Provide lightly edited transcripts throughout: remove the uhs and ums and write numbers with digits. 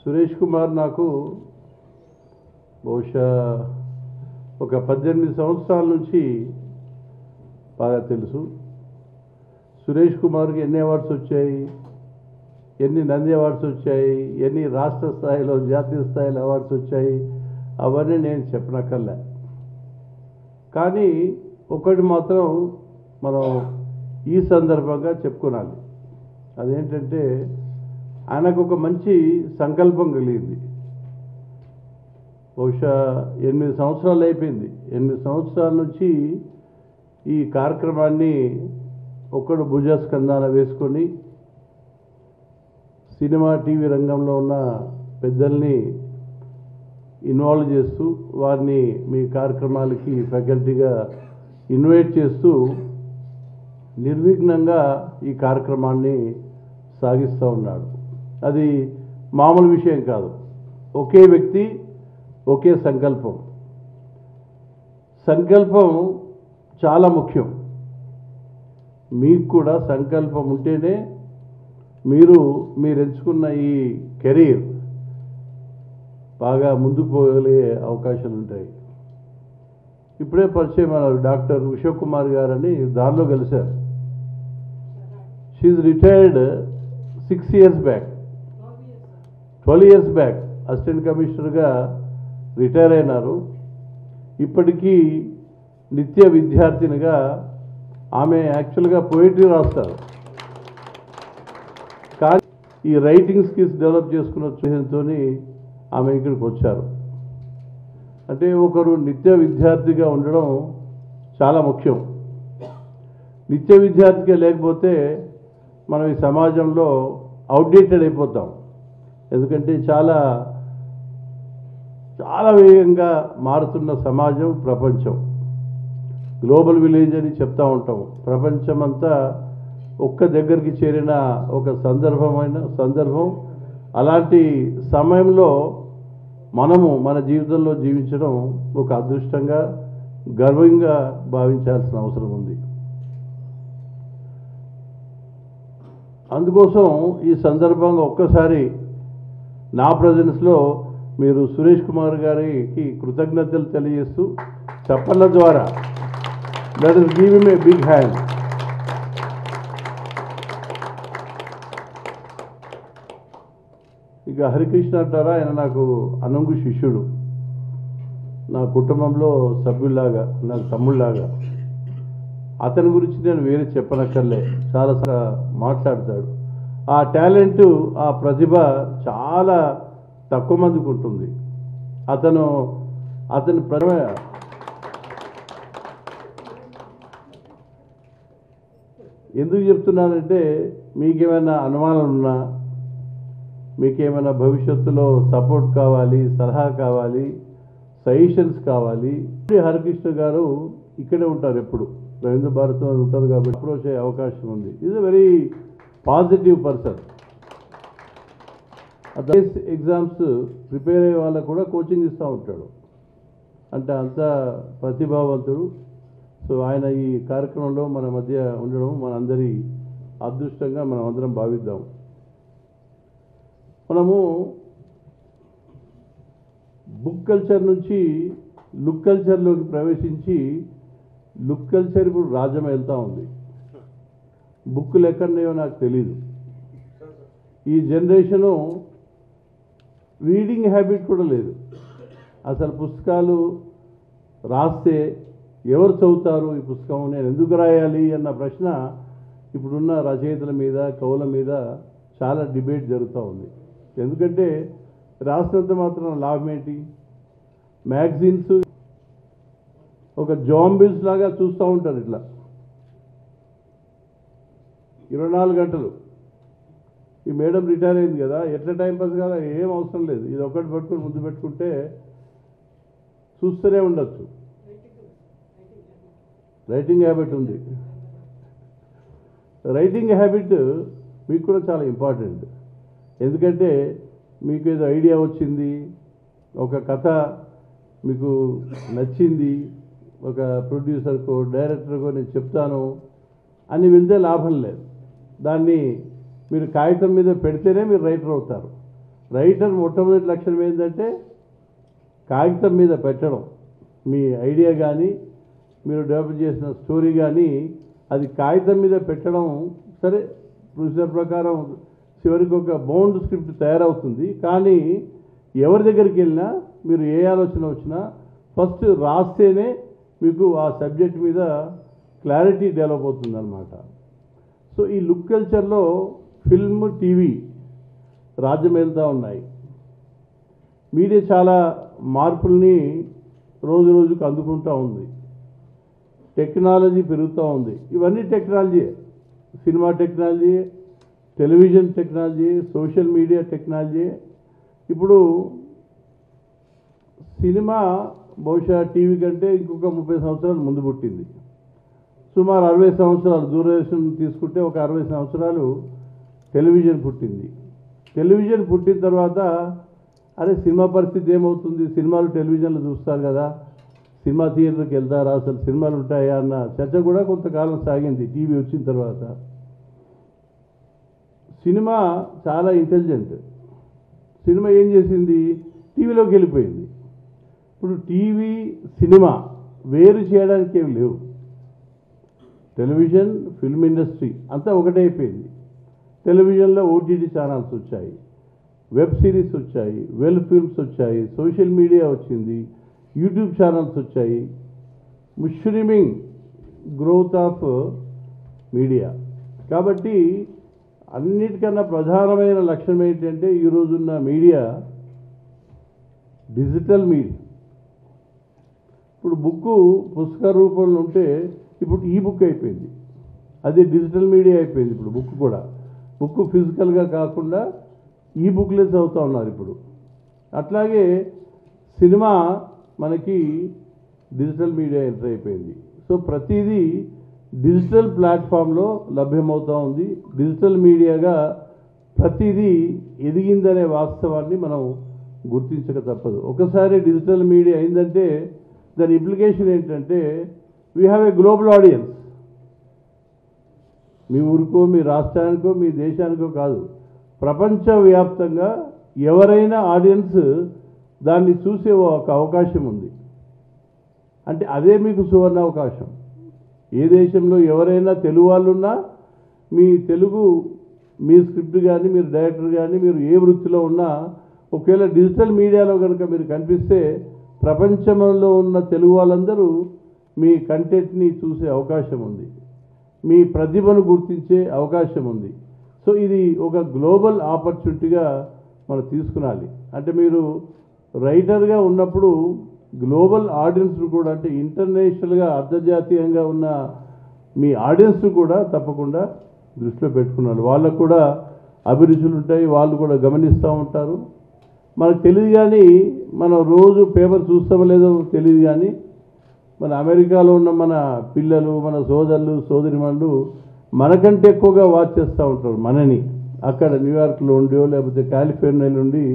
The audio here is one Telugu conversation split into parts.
సురేష్ కుమార్ నాకు బహుశా ఒక 18 సంవత్సరాల నుంచి బాగా తెలుసు. సురేష్ కుమార్కి ఎన్ని అవార్డ్స్ వచ్చాయి, ఎన్ని నంది అవార్డ్స్ వచ్చాయి, ఎన్ని రాష్ట్ర స్థాయిలో జాతీయ స్థాయిలో అవార్డ్స్ వచ్చాయి, అవన్నీ నేను చెప్పనక్కర్లే. కానీ ఒకటి మాత్రం మనం ఈ సందర్భంగా చెప్పుకోవాలి. అదేంటంటే ఆయనకు ఒక మంచి సంకల్పం కలిగింది. బహుశా 8 సంవత్సరాలు అయిపోయింది. 8 సంవత్సరాల నుంచి ఈ కార్యక్రమాన్ని ఒక్కడు భుజస్కంధాన వేసుకొని సినిమా టీవీ రంగంలో ఉన్న పెద్దల్ని ఇన్వాల్వ్ చేస్తూ వారిని మీ కార్యక్రమాలకి ఫ్యాకల్టీగా ఇన్వైట్ చేస్తూ నిర్విఘ్నంగా ఈ కార్యక్రమాన్ని సాగిస్తూ ఉన్నాడు. అది మామూలు విషయం కాదు. ఒకే వ్యక్తి, ఒకే సంకల్పం. సంకల్పం చాలా ముఖ్యం. మీకు కూడా సంకల్పం ఉంటేనే మీరు ఎంచుకున్న ఈ కెరీర్ బాగా ముందుకు పోగలిగే అవకాశాలు ఉంటాయి. ఇప్పుడే పరిచయం అన్నారు డాక్టర్ ఉషా కుమార్ గారని, దారిలో కలిశారు. She retired 6 years back, 12 years back assistant కమిషనర్గా రిటైర్ అయినారు. ఇప్పటికీ నిత్య విద్యార్థినిగా ఆమె యాక్చువల్గా పోయిటరీ రాస్తారు. కానీ ఈ రైటింగ్ స్కిల్స్ డెవలప్ చేసుకున్న ఉద్దేశంతో ఆమె ఇక్కడికి వచ్చారు. అంటే ఒకరు నిత్య విద్యార్థిగా ఉండడం చాలా ముఖ్యం. నిత్య విద్యార్థిగా లేకపోతే మనం ఈ సమాజంలో అవుట్డేటెడ్ అయిపోతాం. ఎందుకంటే చాలా చాలా వేగంగా మారుతున్న సమాజం, ప్రపంచం. గ్లోబల్ విలేజ్ అని చెప్తూ ఉంటాం. ప్రపంచమంతా ఒక్క దగ్గరికి చేరిన ఒక సందర్భం. అలాంటి సమయంలో మనము మన జీవితంలో జీవించడం ఒక అదృష్టంగా, గర్వంగా భావించాల్సిన అవసరం ఉంది. అందుకోసం ఈ సందర్భంగా ఒక్కసారి నా ప్రజెన్స్లో మీరు సురేష్ కుమార్ గారికి కృతజ్ఞతలు తెలియజేస్తూ చప్పళ్ళ ద్వారా let us give him a big hand. ఇక హరికృష్ణ అంటారా, ఆయన నాకు అనంగు శిష్యుడు, నా కుటుంబంలో సభ్యుల్లాగా, నాకు తమ్ముళ్ళలాగా. అతని గురించి నేను వేరే చెప్పనక్కర్లే, చాలా మాట్లాడతాడు. ఆ టాలెంటు, ఆ ప్రతిభ చాలా తక్కువ మందికి ఉంటుంది. అతని ప్రతిభ ఎందుకు చెప్తున్నానంటే, మీకేమైనా అనుమానాలు ఉన్నా, మీకేమైనా భవిష్యత్తులో సపోర్ట్ కావాలి, సలహా కావాలి, సజెషన్స్ కావాలి, హరికృష్ణ గారు ఇక్కడే ఉంటారు, ఎప్పుడు రవీంద్ర భారతిలో ఉంటారు. కాబట్టి అప్రోచ్ అయ్యే అవకాశం ఉంది. Is a very positive person. Exams prepare అయ్యే వాళ్ళకు కూడా కోచింగ్ ఇస్తూ ఉంటాడు. అంటే అంత ప్రతిభావంతుడు. సో ఆయన ఈ కార్యక్రమంలో మన మధ్య ఉండడం మనందరి అదృష్టంగా మనం అందరం భావిద్దాం. మనము బుక్ కల్చర్ నుంచి లుక్ కల్చర్లోకి ప్రవేశించి, లుక్ కల్చర్ ఇప్పుడు రాజ్యం వెళ్తూ ఉంది. బుక్కులు ఎక్కడనేవో నాకు తెలీదు. ఈ జనరేషను రీడింగ్ హ్యాబిట్ కూడా లేదు. అసలు పుస్తకాలు రాస్తే ఎవరు చదువుతారు ఈ పుస్తకం, నేను ఎందుకు రాయాలి అన్న ప్రశ్న ఇప్పుడున్న రచయితల మీద, కవుల మీద చాలా డిబేట్ జరుగుతూ ఉంది. ఎందుకంటే రాసినంత మాత్రం లాభం ఏంటి? మ్యాగజైన్స్ ఒక జాంబిల్స్ లాగా చూస్తూ ఉంటారు. ఇట్లా 24 గంటలు. ఈ మేడం రిటైర్ అయింది కదా, ఎట్లా టైంపాస్ కాదా, ఏం అవసరం లేదు. ఇది ఒకటి పట్టుకొని ముందు పెట్టుకుంటే చూస్తూనే ఉండొచ్చు. రైటింగ్ హ్యాబిట్ ఉంది. రైటింగ్ హ్యాబిట్ మీకు కూడా చాలా ఇంపార్టెంట్. ఎందుకంటే మీకు ఏదో ఐడియా వచ్చింది, ఒక కథ మీకు నచ్చింది, ఒక ప్రొడ్యూసర్కో డైరెక్టర్కో నేను చెప్తాను అని వెళ్తే లాభం లేదు. దాన్ని మీరు కాగితం మీద పెడితేనే మీరు రైటర్ అవుతారు. రైటర్ మొట్టమొదటి లక్షణం ఏంటంటే కాగితం మీద పెట్టడం. మీ ఐడియా కానీ మీరు డెవలప్ చేసిన స్టోరీ కానీ అది కాగితం మీద పెట్టడం. సరే, ప్రొసీజర్ ప్రకారం చివరికి ఒక బౌండ్ స్క్రిప్ట్ తయారవుతుంది. కానీ ఎవరి దగ్గరికి వెళ్ళినా మీరు ఏ ఆలోచన వచ్చినా ఫస్ట్ రాస్తేనే మీకు ఆ సబ్జెక్ట్ మీద క్లారిటీ డెవలప్ అవుతుంది అన్నమాట. సో ఈ లుక్ కల్చర్లో ఫిల్మ్, టీవీ రాజ్యం వెళ్తూ ఉన్నాయి. మీడియా చాలా మార్పుల్ని రోజు రోజుకు అందుకుంటూ ఉంది. టెక్నాలజీ పెరుగుతూ ఉంది. ఇవన్నీ technology, cinema technology, television technology, social media technology. ఇప్పుడు సినిమా బహుశా టీవీ కంటే ఇంకొక 30 సంవత్సరాలు ముందు పుట్టింది. సుమారు 60 సంవత్సరాలు దూరదర్శన్ తీసుకుంటే ఒక 60 సంవత్సరాలు టెలివిజన్ పుట్టింది. టెలివిజన్ పుట్టిన తర్వాత అరే సినిమా పరిస్థితి ఏమవుతుంది, సినిమాలు టెలివిజన్లో చూస్తారు కదా, సినిమా థియేటర్కి వెళ్తారా, అసలు సినిమాలు ఉంటాయా అన్న చర్చ కూడా కొంతకాలం సాగింది టీవీ వచ్చిన తర్వాత. సినిమా చాలా ఇంటెలిజెంట్. సినిమా ఏం చేసింది, టీవీలోకి వెళ్ళిపోయింది. ఇప్పుడు టీవీ, సినిమా వేరు చేయడానికి ఏమి లేవు. టెలివిజన్, ఫిల్మ్ ఇండస్ట్రీ అంతా ఒకటే అయిపోయింది. టెలివిజన్లో ఓటీటీ ఛానల్స్ వచ్చాయి, వెబ్ సిరీస్ వచ్చాయి, వెల్ ఫిల్మ్స్ వచ్చాయి, సోషల్ మీడియా వచ్చింది, యూట్యూబ్ ఛానల్స్ వచ్చాయి. ముష్రిమింగ్ గ్రోత్ ఆఫ్ మీడియా. కాబట్టి అన్నిటికన్నా ప్రధానమైన లక్ష్యం ఏంటంటే ఈరోజున్న మీడియా డిజిటల్ మీడియా. ఇప్పుడు బుక్కు పుస్తక రూపంలో ఉంటే ఇప్పుడు ఈ బుక్ అయిపోయింది, అది డిజిటల్ మీడియా అయిపోయింది. ఇప్పుడు బుక్ కూడా, బుక్ ఫిజికల్గా కాకుండా ఈ బుక్లే చదువుతూ ఉన్నారు ఇప్పుడు. అట్లాగే సినిమా మనకి డిజిటల్ మీడియా ఎంటర్ అయిపోయింది. సో ప్రతిదీ డిజిటల్ ప్లాట్ఫామ్లో లభ్యమవుతూ ఉంది. డిజిటల్ మీడియాగా ప్రతిదీ ఎదిగిందనే వాస్తవాన్ని మనం గుర్తించక తప్పదు. ఒకసారి డిజిటల్ మీడియా అయిందంటే దాని ఇంప్లికేషన్ ఏంటంటే we have a global audience. మీ ఊరికో, మీ రాష్ట్రానికో, మీ దేశానికో కాదు, ప్రపంచవ్యాప్తంగా ఎవరైనా ఆడియన్స్ దాన్ని చూసే ఒక అవకాశం ఉంది. అంటే అదే మీకు సువర్ణ అవకాశం. ఏ దేశంలో ఎవరైనా తెలుగు వాళ్ళు ఉన్నా మీ తెలుగు, మీ స్క్రిప్ట్ కానీ, మీరు డైరెక్టర్ కానీ, మీరు ఏ వృత్తిలో ఉన్నా ఒకవేళ డిజిటల్ మీడియాలో కనుక మీరు కనిపిస్తే ప్రపంచంలో ఉన్న తెలుగు వాళ్ళందరూ మీ కంటెంట్ని చూసే అవకాశం ఉంది, మీ ప్రతిభను గుర్తించే అవకాశం ఉంది. సో ఇది ఒక గ్లోబల్ ఆపర్చునిటీగా మనం తీసుకునాలి. అంటే మీరు రైటర్గా ఉన్నప్పుడు గ్లోబల్ ఆడియన్స్ను కూడా, అంటే ఇంటర్నేషనల్గా అంతర్జాతీయంగా ఉన్న మీ ఆడియన్స్ను కూడా తప్పకుండా దృష్టిలో పెట్టుకున్నారు. వాళ్ళకు కూడా అభిరుచులు ఉంటాయి, వాళ్ళు కూడా గమనిస్తూ ఉంటారు. మనకు తెలియదు కానీ, మనం రోజు పేపర్ చూస్తామో లేదో తెలియదు కానీ, మన అమెరికాలో ఉన్న మన పిల్లలు, మన సోదరులు, సోదరిమణులు మనకంటే ఎక్కువగా వాచ్ చేస్తూ ఉంటారు మనని. అక్కడ న్యూయార్క్లో ఉండియో లేకపోతే కాలిఫోర్నియాలో ఉండి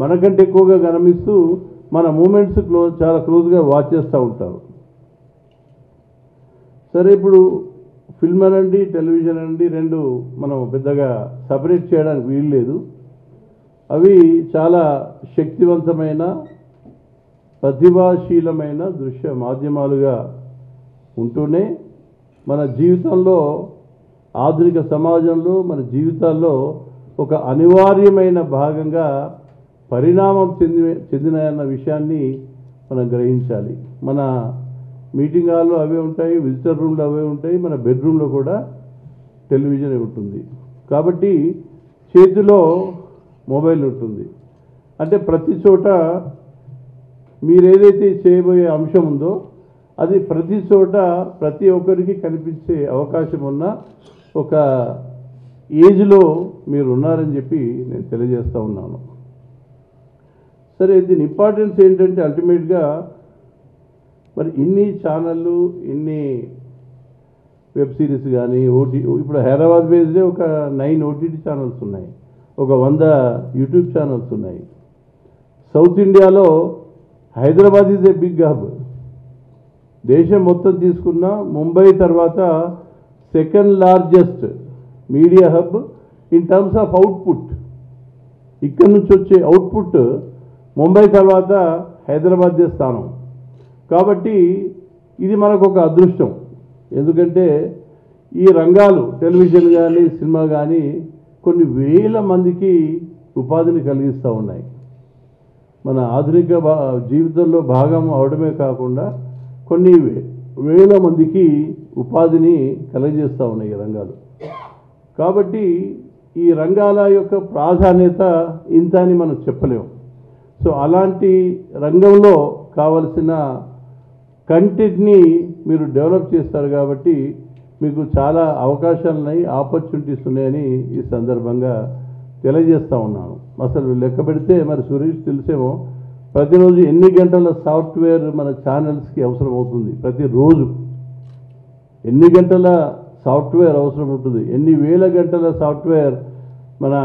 మనకంటే ఎక్కువగా గమనిస్తూ మన మూమెంట్స్ చాలా క్లోజ్గా వాచ్ చేస్తూ ఉంటారు. సరే, ఇప్పుడు ఫిల్మ్ అనండి, టెలివిజన్ అనండి, రెండు మనం పెద్దగా సపరేట్ చేయడానికి వీలు లేదు. అవి చాలా శక్తివంతమైన, ప్రతిభాశీలమైన దృశ్య మాధ్యమాలుగా ఉంటూనే మన జీవితంలో, ఆధునిక సమాజంలో, మన జీవితాల్లో ఒక అనివార్యమైన భాగంగా పరిణామం చెందినాయన్న విషయాన్ని మనం గ్రహించాలి. మన మీటింగ్ హాల్లో అవే ఉంటాయి, విజిటర్ రూమ్లో అవే ఉంటాయి, మన బెడ్రూమ్లో కూడా టెలివిజన్ ఉంటుంది. కాబట్టి చేతిలో మొబైల్ ఉంటుంది. అంటే ప్రతి చోట మీరు ఏదైతే చేయబోయే అంశం ఉందో అది ప్రతి చోట ప్రతి ఒక్కరికి కనిపించే అవకాశం ఉన్న ఒక ఏజ్లో మీరు ఉన్నారని చెప్పి నేను తెలియజేస్తూ ఉన్నాను. సరే, దీని ఇంపార్టెన్స్ ఏంటంటే అల్టిమేట్గా మరి ఇన్ని ఛానళ్ళు, ఇన్ని వెబ్ సిరీస్ కానీ, ఇప్పుడు హైదరాబాద్ బేస్డే ఒక 9 ఓటీటీ ఛానల్స్ ఉన్నాయి, ఒక 100 యూట్యూబ్ ఛానల్స్ ఉన్నాయి. సౌత్ ఇండియాలో Hyderabad is a big hub. దేశం మొత్తం తీసుకున్న ముంబై తర్వాత second largest media hub in terms of output. ఇక్కడి నుంచి వచ్చే అవుట్పుట్ ముంబై తర్వాత హైదరాబాద్దే స్థానం. కాబట్టి ఇది మనకు ఒక అదృష్టం. ఎందుకంటే ఈ రంగాలు టెలివిజన్ కానీ సినిమా కానీ కొన్ని వేల మందికి ఉపాధిని కలిగిస్తూ ఉన్నాయి. మన ఆధునిక జీవితంలో భాగం అవడమే కాకుండా కొన్ని వేల మందికి ఉపాధిని కలిగజేస్తూ ఉన్నాయి ఈ రంగాలు. కాబట్టి ఈ రంగాల యొక్క ప్రాధాన్యత ఇంత అని మనం చెప్పలేము. సో అలాంటి రంగంలో కావలసిన కంటెంట్ని మీరు డెవలప్ చేస్తారు కాబట్టి మీకు చాలా అవకాశాలు ఉన్నాయి, ఆపర్చునిటీస్ ఉన్నాయని ఈ సందర్భంగా తెలియజేస్తూ ఉన్నాను. అసలు లెక్క పెడితే మరి సురేష్ తెలిసేమో ప్రతిరోజు ఎన్ని గంటల సాఫ్ట్వేర్ మన ఛానల్స్కి అవసరం అవుతుంది, ప్రతిరోజు ఎన్ని గంటల సాఫ్ట్వేర్ అవసరం ఉంటుంది, ఎన్ని వేల గంటల సాఫ్ట్వేర్ మన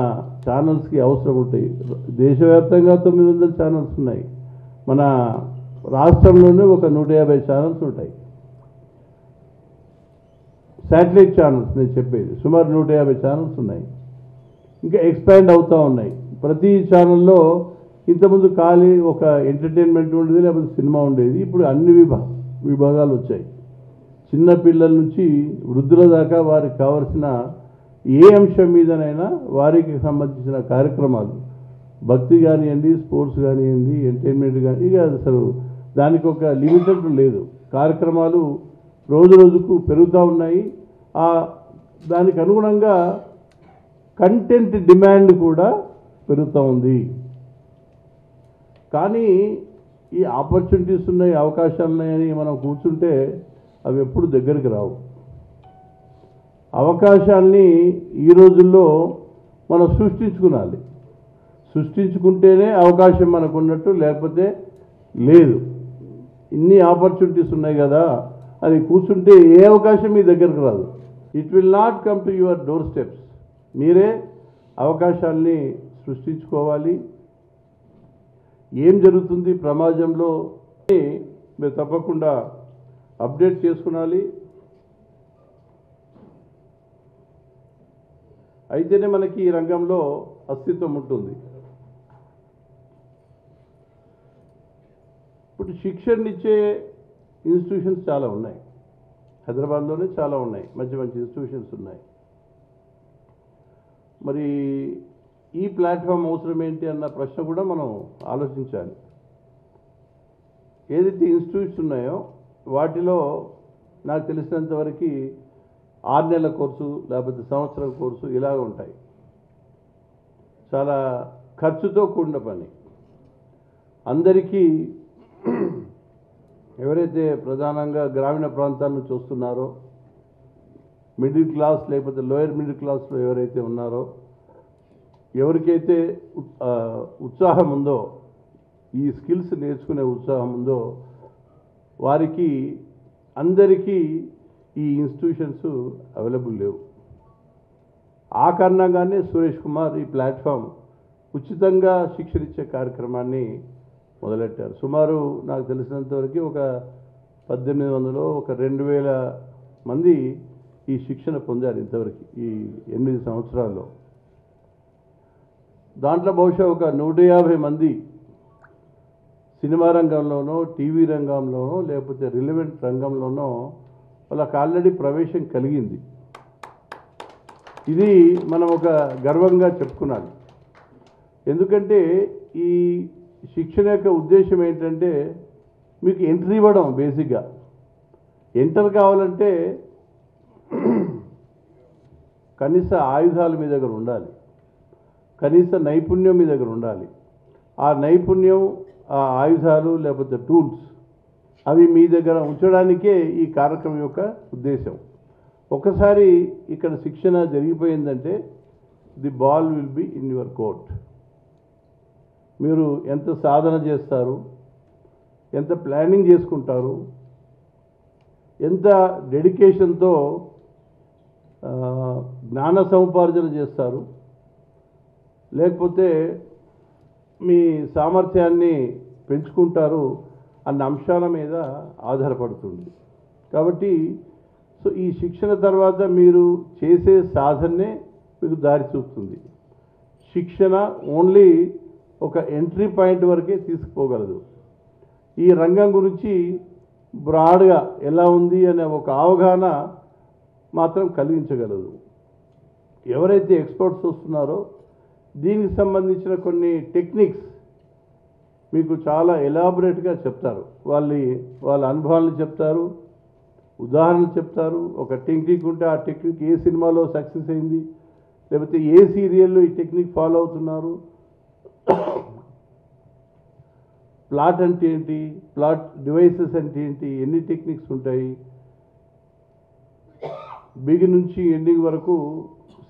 ఛానల్స్కి అవసరం ఉంటాయి. దేశవ్యాప్తంగా 900 ఛానల్స్ ఉన్నాయి, మన రాష్ట్రంలోనే ఒక 150 ఛానల్స్ ఉంటాయి. శాటిలైట్ ఛానల్స్ నేను చెప్పేది సుమారు 150 ఛానల్స్ ఉన్నాయి, ఇంకా ఎక్స్పాండ్ అవుతూ ఉన్నాయి. ప్రతి ఛానల్లో ఇంతకుముందు ఖాళీ ఒక ఎంటర్టైన్మెంట్ ఉండేది, లేకపోతే సినిమా ఉండేది. ఇప్పుడు అన్ని విభాగాలు వచ్చాయి. చిన్న పిల్లల నుంచి వృద్ధుల దాకా వారికి కావలసిన ఏ అంశం మీదనైనా వారికి సంబంధించిన కార్యక్రమాలు, భక్తి కానివ్వండి, స్పోర్ట్స్ కానివ్వండి, ఎంటర్టైన్మెంట్ కానీ, ఇక అసలు దానికి ఒక లిమిటెడ్ లేదు. కార్యక్రమాలు రోజు రోజుకు పెరుగుతూ ఉన్నాయి. దానికి అనుగుణంగా కంటెంట్ డిమాండ్ కూడా పెరుగుతూ ఉంది. కానీ ఈ ఆపర్చునిటీస్ ఉన్నాయి, అవకాశాలు ఉన్నాయని మనం కూర్చుంటే అవి ఎప్పుడు దగ్గరికి రావు. అవకాశాల్ని ఈ రోజుల్లో మనం సృష్టించుకునాలి. సృష్టించుకుంటేనే అవకాశం మనకు ఉన్నట్టు, లేకపోతే లేదు. ఇన్ని ఆపర్చునిటీస్ ఉన్నాయి కదా అది కూర్చుంటే ఏ అవకాశం మీ దగ్గరకు రాదు. It will not come to your door steps. మీరే అవకాశాల్ని సృష్టించుకోవాలి. ఏం జరుగుతుంది సమాజంలో మీరు తప్పకుండా అప్డేట్ చేసుకునాలి. అయితేనే మనకి ఈ రంగంలో అస్తిత్వం ఉంటుంది. ఇప్పుడు శిక్షణనిచ్చే ఇన్స్టిట్యూషన్స్ చాలా ఉన్నాయి, హైదరాబాద్లోనే చాలా ఉన్నాయి, మంచి మంచి ఇన్స్టిట్యూషన్స్ ఉన్నాయి. మరి ఈ ప్లాట్ఫామ్ అవసరం ఏంటి అన్న ప్రశ్న కూడా మనం ఆలోచించాలి. ఏదైతే ఇన్స్టిట్యూట్స్ ఉన్నాయో వాటిలో నాకు తెలిసినంతవరకు 6 నెలల కోర్సు లేకపోతే సంవత్సరం కోర్సు ఇలాగ ఉంటాయి. చాలా ఖర్చుతో కూడిన పని. అందరికీ ఎవరైతే ప్రధానంగా గ్రామీణ ప్రాంతాల నుంచి వస్తున్నారో, మిడిల్ క్లాస్ లేకపోతే లోయర్ మిడిల్ క్లాస్లో ఎవరైతే ఉన్నారో, ఎవరికైతే ఉత్సాహం ఉందో, ఈ స్కిల్స్ నేర్చుకునే ఉత్సాహం ఉందో, వారికి అందరికీ ఈ ఇన్స్టిట్యూషన్స్ అవైలబుల్ లేవు. ఆ కారణంగానే సురేష్ కుమార్ ఈ ప్లాట్ఫామ్ ఉచితంగా శిక్షణ ఇచ్చే కార్యక్రమాన్ని మొదలెట్టారు. సుమారు నాకు తెలిసినంతవరకు ఒక 1800 ఒక 2000 మంది ఈ శిక్షణ పొందారు ఇంతవరకు ఈ 8 సంవత్సరాల్లో. దాంట్లో బహుశా ఒక 150 మంది సినిమా రంగంలోనో, టీవీ రంగంలోనో, లేకపోతే రిలవెంట్ రంగంలోనో వాళ్ళకి ఆల్రెడీ ప్రవేశం కలిగింది. ఇది మనం ఒక గర్వంగా చెప్పుకున్నాలి. ఎందుకంటే ఈ శిక్షణ యొక్క ఉద్దేశం ఏంటంటే మీకు ఎంట్రీ ఇవ్వడం. బేసిక్గా ఎంటర్ కావాలంటే కనీస ఆయుధాలు మీ దగ్గర ఉండాలి, కనీస నైపుణ్యం మీ దగ్గర ఉండాలి. ఆ నైపుణ్యం, ఆ ఆయుధాలు లేకపోతే టూల్స్ అవి మీ దగ్గర ఉంచడానికే ఈ కార్యక్రమం యొక్క ఉద్దేశం. ఒకసారి ఇక్కడ శిక్షణ జరిగిపోయిందంటే the ball will be in your court. మీరు ఎంత సాధన చేస్తారు, ఎంత ప్లానింగ్ చేసుకుంటారు, ఎంత డెడికేషన్తో జ్ఞాన సముపార్జన చేస్తారు, లేకపోతే మీ సామర్థ్యాన్ని పెంచుకుంటారు అన్న అంశాల మీద ఆధారపడుతుంది. కాబట్టి ఈ శిక్షణ తర్వాత మీరు చేసే సాధనే మీకు దారి చూపుతుంది. శిక్షణ ఓన్లీ ఒక ఎంట్రీ పాయింట్ వరకే తీసుకుపోగలదు. ఈ రంగం గురించి బ్రాడ్గా ఎలా ఉంది అనే ఒక అవగాహన మాత్రం కలిగించగలదు. ఎవరైతే ఎక్స్పర్ట్స్ వస్తున్నారో దీనికి సంబంధించిన కొన్ని టెక్నిక్స్ మీకు చాలా ఎలాబొరేట్గా చెప్తారు. వాళ్ళ అనుభవాలను చెప్తారు, ఉదాహరణలు చెప్తారు. ఒక టెక్నిక్ ఉంటే ఆ టెక్నిక్ ఏ సినిమాలో సక్సెస్ అయింది, లేకపోతే ఏ సీరియల్లో ఈ టెక్నిక్ ఫాలో అవుతున్నారు, ప్లాట్ అంటే ఏంటి, ప్లాట్ డివైసెస్ అంటే ఏంటి, ఎన్ని టెక్నిక్స్ ఉంటాయి, బిగిన్ నుంచి ఎండింగ్ వరకు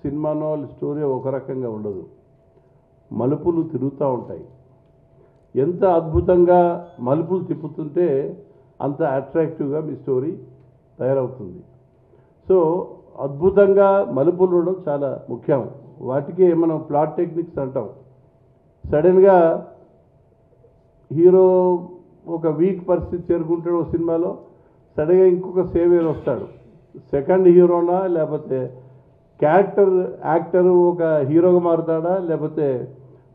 సినిమానో స్టోరీ ఒక రకంగా ఉండదు, మలుపులు తిరుగుతూ ఉంటాయి. ఎంత అద్భుతంగా మలుపులు తిప్పుతుంటే అంత అట్రాక్టివ్గా మీ స్టోరీ తయారవుతుంది. సో అద్భుతంగా మలుపులు ఉండడం చాలా ముఖ్యం. వాటికే మనం ప్లాట్ టెక్నిక్స్ అంటాం. సడన్గా హీరో ఒక వీక్ పరిస్థితి చేరుకుంటాడు ఒక సినిమాలో, సడన్గా ఇంకొక సేవియర్ వస్తాడు. సెకండ్ హీరోనా, లేకపోతే యాక్టర్ ఒక హీరోగా మారుతాడా, లేకపోతే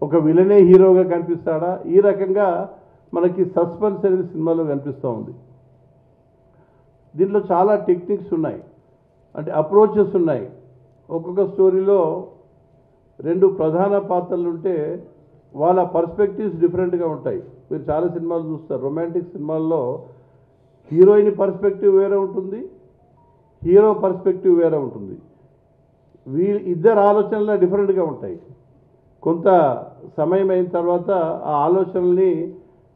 ఒక విలనే హీరోగా కనిపిస్తాడా, ఈ రకంగా మనకి సస్పెన్స్ అనేది సినిమాలో కనిపిస్తూ ఉంది. దీంట్లో చాలా టెక్నిక్స్ ఉన్నాయి, అంటే అప్రోచెస్ ఉన్నాయి. ఒక్కొక్క స్టోరీలో 2 ప్రధాన పాత్రలు ఉంటే వాళ్ళ పర్స్పెక్టివ్స్ డిఫరెంట్గా ఉంటాయి. మీరు చాలా సినిమాలు చూస్తారు, రొమాంటిక్ సినిమాల్లో హీరోయిన్ పర్స్పెక్టివ్ వేరే ఉంటుంది, హీరో పర్స్పెక్టివ్ వేరే ఉంటుంది. ఇద్దరు ఆలోచనలు డిఫరెంట్గా ఉంటాయి. కొంత సమయం అయిన తర్వాత ఆ ఆలోచనల్ని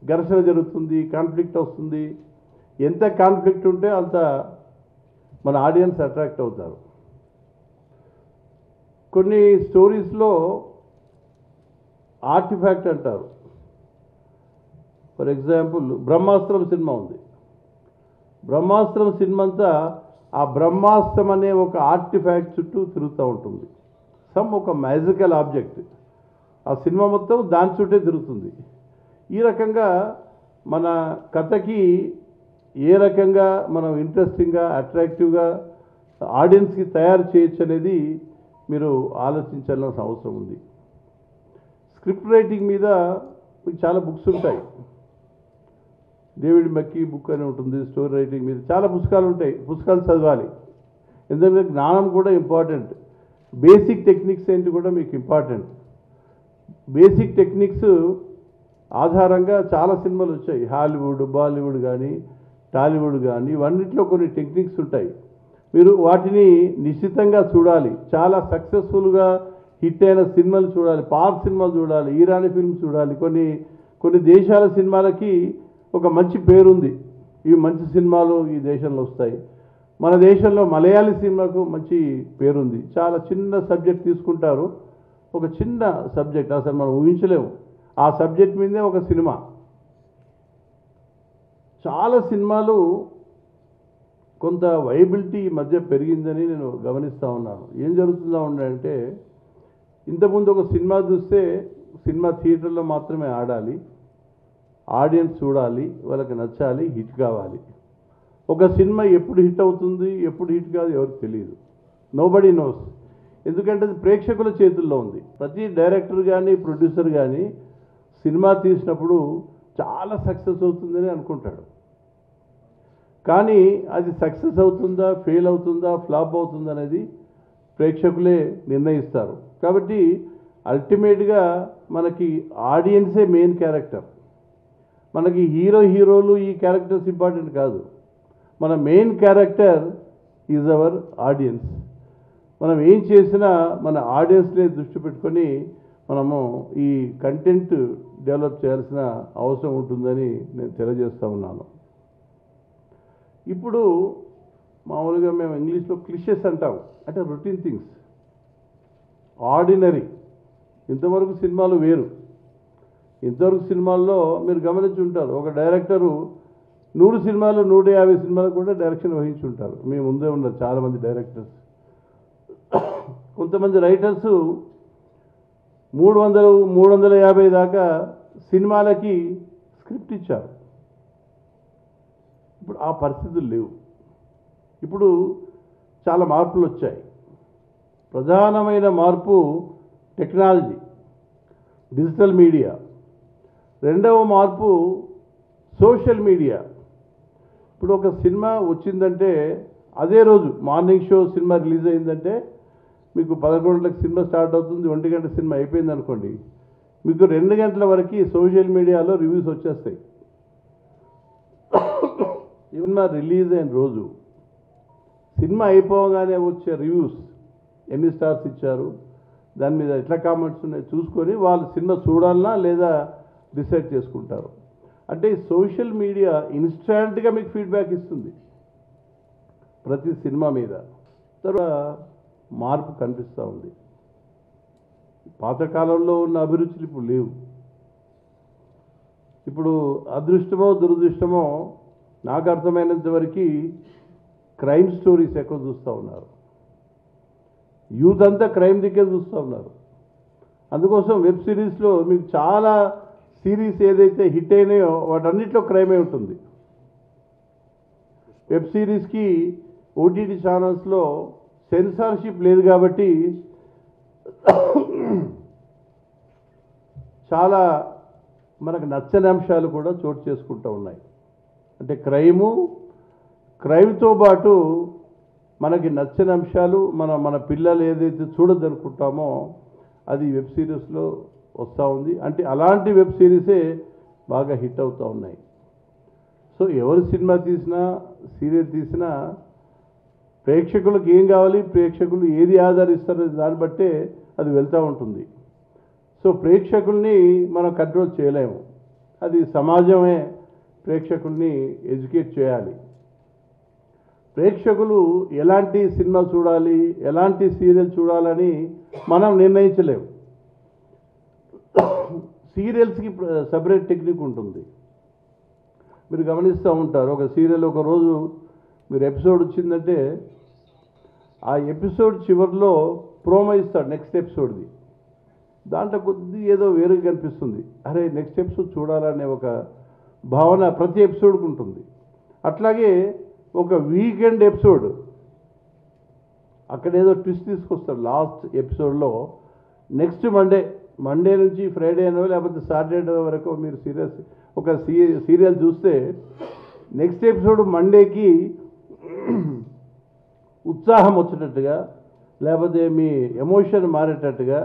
ఘర్షణ జరుగుతుంది, కాన్ఫ్లిక్ట్ వస్తుంది. ఎంత కాన్ఫ్లిక్ట్ ఉంటే అంత మన ఆడియన్స్ అట్రాక్ట్ అవుతారు. కొన్ని స్టోరీస్లో ఆర్టిఫాక్ట్ అంటారు. ఫర్ ఎగ్జాంపుల్ బ్రహ్మాస్త్రం సినిమా ఉంది. బ్రహ్మాస్త్రం సినిమా అంతా ఆ బ్రహ్మాస్త్రం అనే ఒక ఆర్టిఫాక్ట్ చుట్టూ తిరుగుతూ ఉంటుంది. ఒక మ్యాజికల్ ఆబ్జెక్ట్, ఆ సినిమా మొత్తం దాని చుట్టే తిరుగుతుంది. ఈ రకంగా మన కథకి ఏ రకంగా మనం ఇంట్రెస్టింగ్గా, అట్రాక్టివ్గా ఆడియన్స్కి తయారు చేయొచ్చు అనేది మీరు ఆలోచించాల్సిన అవసరం ఉంది. స్క్రిప్ట్ రైటింగ్ మీద మీకు చాలా బుక్స్ ఉంటాయి. డేవిడ్ మక్కీ బుక్ అని ఉంటుంది స్టోరీ రైటింగ్ మీద. చాలా పుస్తకాలు ఉంటాయి, పుస్తకాలు చదవాలి. ఎందుకంటే జ్ఞానం కూడా ఇంపార్టెంట్. బేసిక్ టెక్నిక్స్ ఏంటి కూడా మీకు ఇంపార్టెంట్. బేసిక్ టెక్నిక్స్ ఆధారంగా చాలా సినిమాలు వచ్చాయి. హాలీవుడ్, బాలీవుడ్ కానీ, టాలీవుడ్ కానీ, ఇవన్నిట్లో కొన్ని టెక్నిక్స్ ఉంటాయి. మీరు వాటిని నిశ్చితంగా చూడాలి. చాలా సక్సెస్ఫుల్గా హిట్ అయిన సినిమాలు చూడాలి, పార్క్ సినిమాలు చూడాలి, ఈరానీ ఫిల్మ్స్ చూడాలి. కొన్ని దేశాల సినిమాలకి ఒక మంచి పేరుంది, ఇవి మంచి సినిమాలు ఈ దేశంలో వస్తాయి. మన దేశంలో మలయాళీ సినిమాకు మంచి పేరుంది. చాలా చిన్న సబ్జెక్ట్ తీసుకుంటారు, ఒక చిన్న సబ్జెక్ట్ అసలు మనం ఊహించలేము, ఆ సబ్జెక్ట్ మీదే ఒక సినిమా. చాలా సినిమాలు కొంత వైబిలిటీ ఈ మధ్య పెరిగిందని నేను గమనిస్తూ ఉన్నాను. ఏం జరుగుతుందా ఉండంటే, ఇంతకుముందు ఒక సినిమా చూస్తే సినిమా థియేటర్లో మాత్రమే ఆడాలి, ఆడియన్స్ చూడాలి, వాళ్ళకి నచ్చాలి, హిట్ కావాలి. ఒక సినిమా ఎప్పుడు హిట్ అవుతుంది, ఎప్పుడు హిట్ కాదు ఎవరికి తెలియదు. Nobody nose. ఎందుకంటే అది ప్రేక్షకుల చేతుల్లో ఉంది. ప్రతి డైరెక్టర్ కానీ, ప్రొడ్యూసర్ కానీ సినిమా తీసినప్పుడు చాలా సక్సెస్ అవుతుందని అనుకుంటాడు. కానీ అది సక్సెస్ అవుతుందా, ఫెయిల్ అవుతుందా, ఫ్లాప్ అవుతుందా అనేది ప్రేక్షకులే నిర్ణయిస్తారు. కాబట్టి అల్టిమేట్గా మనకి ఆడియన్సే మెయిన్ క్యారెక్టర్. మనకి హీరోలు ఈ క్యారెక్టర్స్ ఇంపార్టెంట్ కాదు. మన main character is our audience. మనం ఏం చేసినా మన ఆడియన్స్నే దృష్టి పెట్టుకొని మనము ఈ కంటెంట్ డెవలప్ చేయాల్సిన అవసరం ఉంటుందని నేను తెలియజేస్తూ ఉన్నాను. ఇప్పుడు మామూలుగా మేము ఇంగ్లీష్లో క్లిషెస్ అంటాం, అంటే రొటీన్ థింగ్స్, ఆర్డినరీ. ఇంతవరకు సినిమాలు వేరు. ఇంతవరకు సినిమాల్లో మీరు గమనించి ఉంటారు, ఒక డైరెక్టరు 100 సినిమాలు 150 సినిమాలు కూడా డైరెక్షన్ వహించి ఉంటారు. మీ ముందే ఉన్నారు చాలామంది డైరెక్టర్స్. కొంతమంది రైటర్స్ 300-350 దాకా సినిమాలకి స్క్రిప్ట్ ఇచ్చారు. ఇప్పుడు ఆ పరిస్థితులు లేవు. ఇప్పుడు చాలా మార్పులు వచ్చాయి. ప్రధానమైన మార్పు టెక్నాలజీ. Digital media. రెండవ మార్పు సోషల్ మీడియా. ఇప్పుడు ఒక సినిమా వచ్చిందంటే అదే రోజు మార్నింగ్ షో సినిమా రిలీజ్ అయిందంటే మీకు 11 గంటలకు సినిమా స్టార్ట్ అవుతుంది, 1 గంట సినిమా అయిపోయింది అనుకోండి, మీకు 2 గంటల వరకు సోషల్ మీడియాలో రివ్యూస్ వచ్చేస్తాయి. సినిమా రిలీజ్ అయిన రోజు సినిమా అయిపోగానే వచ్చే రివ్యూస్, ఎన్ని స్టార్స్ ఇచ్చారు, దాని మీద ఎట్లా కామెంట్స్ ఉన్నాయి చూసుకొని వాళ్ళు సినిమా చూడాలన్నా లేదా డిసైడ్ చేసుకుంటారు. అంటే సోషల్ మీడియా ఇన్స్టాంట్గా మీకు ఫీడ్బ్యాక్ ఇస్తుంది ప్రతి సినిమా మీద. తర్వాత మార్పు కనిపిస్తూ ఉంది. పాతకాలంలో ఉన్న అభిరుచులు ఇప్పుడు లేవు. ఇప్పుడు అదృష్టమో దురదృష్టమో నాకు అర్థమైనంత వరకు క్రైమ్ స్టోరీస్ ఎక్కువ చూస్తూ ఉన్నారు. యూత్ అంతా క్రైమ్ దిక్కే చూస్తూ ఉన్నారు. అందుకోసం వెబ్ సిరీస్లో మీకు చాలా సిరీస్ ఏదైతే హిట్ అయినాయో వాటన్నిటిలో క్రైమే ఉంటుంది. వెబ్ సిరీస్కి ఓటీటీ ఛానల్స్లో సెన్సార్షిప్ లేదు కాబట్టి చాలా మనకు నచ్చని అంశాలు కూడా చోటు చేసుకుంటూ ఉన్నాయి. అంటే క్రైమ్తో పాటు మనకి నచ్చని అంశాలు మన పిల్లలు ఏదైతే చూడొద్దనుకుంటామో అది వెబ్ సిరీస్లో వస్తూ ఉంది. అంటే అలాంటి వెబ్ సిరీసే బాగా హిట్ అవుతూ ఉన్నాయి. సో ఎవరు సినిమా తీసినా సీరియల్ తీసినా ప్రేక్షకులకు ఏం కావాలి, ప్రేక్షకులు ఏది ఆదరిస్తారో దాన్ని బట్టే అది వెళ్తూ ఉంటుంది. సో ప్రేక్షకుల్ని మనం కంట్రోల్ చేయలేము. అది సమాజమే ప్రేక్షకుల్ని ఎడ్యుకేట్ చేయాలి. ప్రేక్షకులు ఎలాంటి సినిమా చూడాలి, ఎలాంటి సీరియల్ చూడాలని మనం నిర్ణయించలేము. సీరియల్స్కి సపరేట్ టెక్నిక్ ఉంటుంది. మీరు గమనిస్తూ ఉంటారు, ఒక సీరియల్ ఒక రోజు మీరు ఎపిసోడ్ వచ్చిందంటే ఆ ఎపిసోడ్ చివరిలో ప్రోమో ఇస్తాడు నెక్స్ట్ ఎపిసోడ్ది. దాంట్లో కొద్ది ఏదో వేరుగా కనిపిస్తుంది, అరే నెక్స్ట్ ఎపిసోడ్ చూడాలనే ఒక భావన ప్రతి ఎపిసోడ్కి ఉంటుంది. అట్లాగే ఒక వీకెండ్ ఎపిసోడ్ అక్కడ ఏదో ట్విస్ట్ తీసుకొస్తాడు లాస్ట్ ఎపిసోడ్లో. నెక్స్ట్ మండే నుంచి ఫ్రైడే అనో లేకపోతే సాటర్డే వరకు మీరు సీరియల్ చూస్తే నెక్స్ట్ ఎపిసోడ్ మండేకి ఉత్సాహం వచ్చేటట్టుగా లేకపోతే మీ ఎమోషన్ మారేటట్టుగా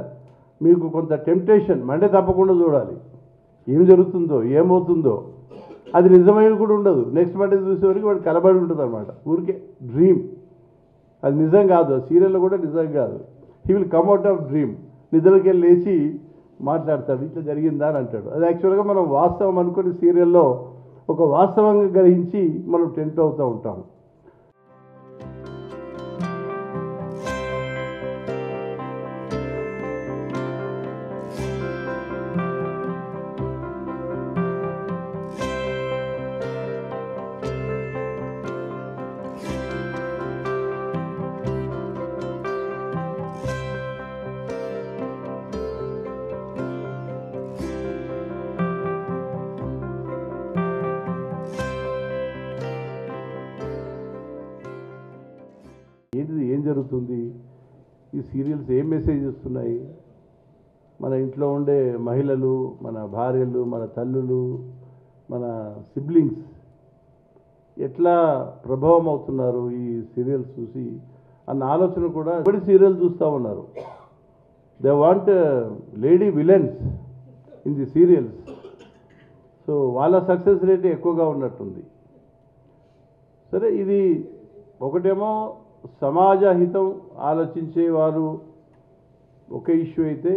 మీకు కొంత టెంప్టేషన్, మండే తప్పకుండా చూడాలి, ఏం జరుగుతుందో ఏమవుతుందో. అది నిజమైనది కూడా ఉండదు. నెక్స్ట్ మండే చూసేవరకు వాడు కలబడి ఉంటుంది అనమాట, ఊరికే డ్రీమ్. అది నిజం కాదు, ఆ సీరియల్లో కూడా నిజం కాదు. He will come out of dream. నిద్రకి వెళ్ళి లేచి మాట్లాడతాడు, ఇట్లా జరిగిందా అని అంటాడు. అది యాక్చువల్గా మనం వాస్తవం అనుకుని సీరియల్లో ఒక వాస్తవంగా గ్రహించి మనం టెంప్ట్ అవుతూ ఉంటాం. ఏం జరుగుతుంది, ఈ సీరియల్స్ ఏం మెసేజ్ ఇస్తున్నాయి, మన ఇంట్లో ఉండే మహిళలు, మన భార్యలు, మన తల్లులు, మన సిబ్లింగ్స్ ఎట్లా ప్రభావం అవుతున్నారు ఈ సీరియల్స్ చూసి అన్న ఆలోచన కూడా ఇప్పుడు సీరియల్ చూస్తూ ఉన్నారు. They want lady villains in the serials. So వాళ్ళ సక్సెస్ రేట్ ఎక్కువగా ఉన్నట్టుంది. సరే, ఇది ఒకటేమో సమాజ హితం ఆలోచించే వారు ఒక ఇష్యూ అయితే,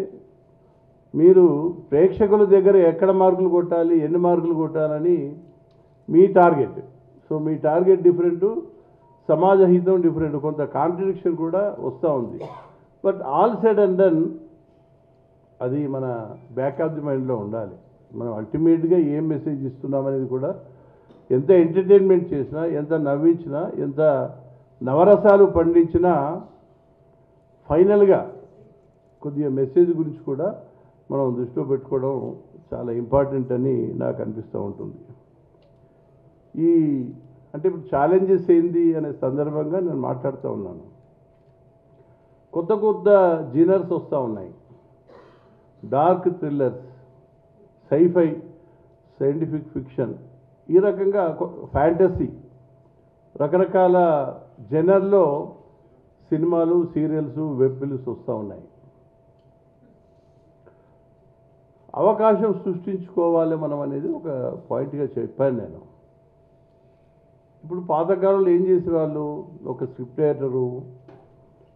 మీరు ప్రేక్షకుల దగ్గర ఎక్కడ మార్కులు కొట్టాలి, ఎన్ని మార్కులు కొట్టాలని మీ టార్గెట్. సో మీ టార్గెట్ డిఫరెంట్, సమాజ హితం డిఫరెంట్, కొంత కాంట్రడిక్షన్ కూడా వస్తూ ఉంది. But all said and done అది మన బ్యాక్ ఆఫ్ ది మైండ్లో ఉండాలి. మనం అల్టిమేట్గా ఏం మెసేజ్ ఇస్తున్నామనేది కూడా, ఎంత ఎంటర్టైన్మెంట్ చేసినా, ఎంత నవ్వించినా, ఎంత నవరసాలు పండించినా ఫైనల్గా కొద్దిగా మెసేజ్ గురించి కూడా మనం దృష్టిలో పెట్టుకోవడం చాలా ఇంపార్టెంట్ అని నాకు అనిపిస్తూ ఉంటుంది. అంటే ఇప్పుడు ఛాలెంజెస్ ఏంది అనే సందర్భంగా నేను మాట్లాడుతూ ఉన్నాను. కొత్త జీనర్స్ వస్తూ ఉన్నాయి. Dark thrillers, sci-fi, scientific fiction, ఈ రకంగా ఫ్యాంటసీ, రకరకాల జనర్లో సినిమాలు, సీరియల్స్, వెబ్ సిరీస్ వస్తూ ఉన్నాయి. అవకాశం సృష్టించుకోవాలి మనం అనేది ఒక పాయింట్గా చెప్పాను నేను. ఇప్పుడు పాతకాలంలో ఏం చేసేవాళ్ళు, ఒక స్క్రిప్ట్ రైటరు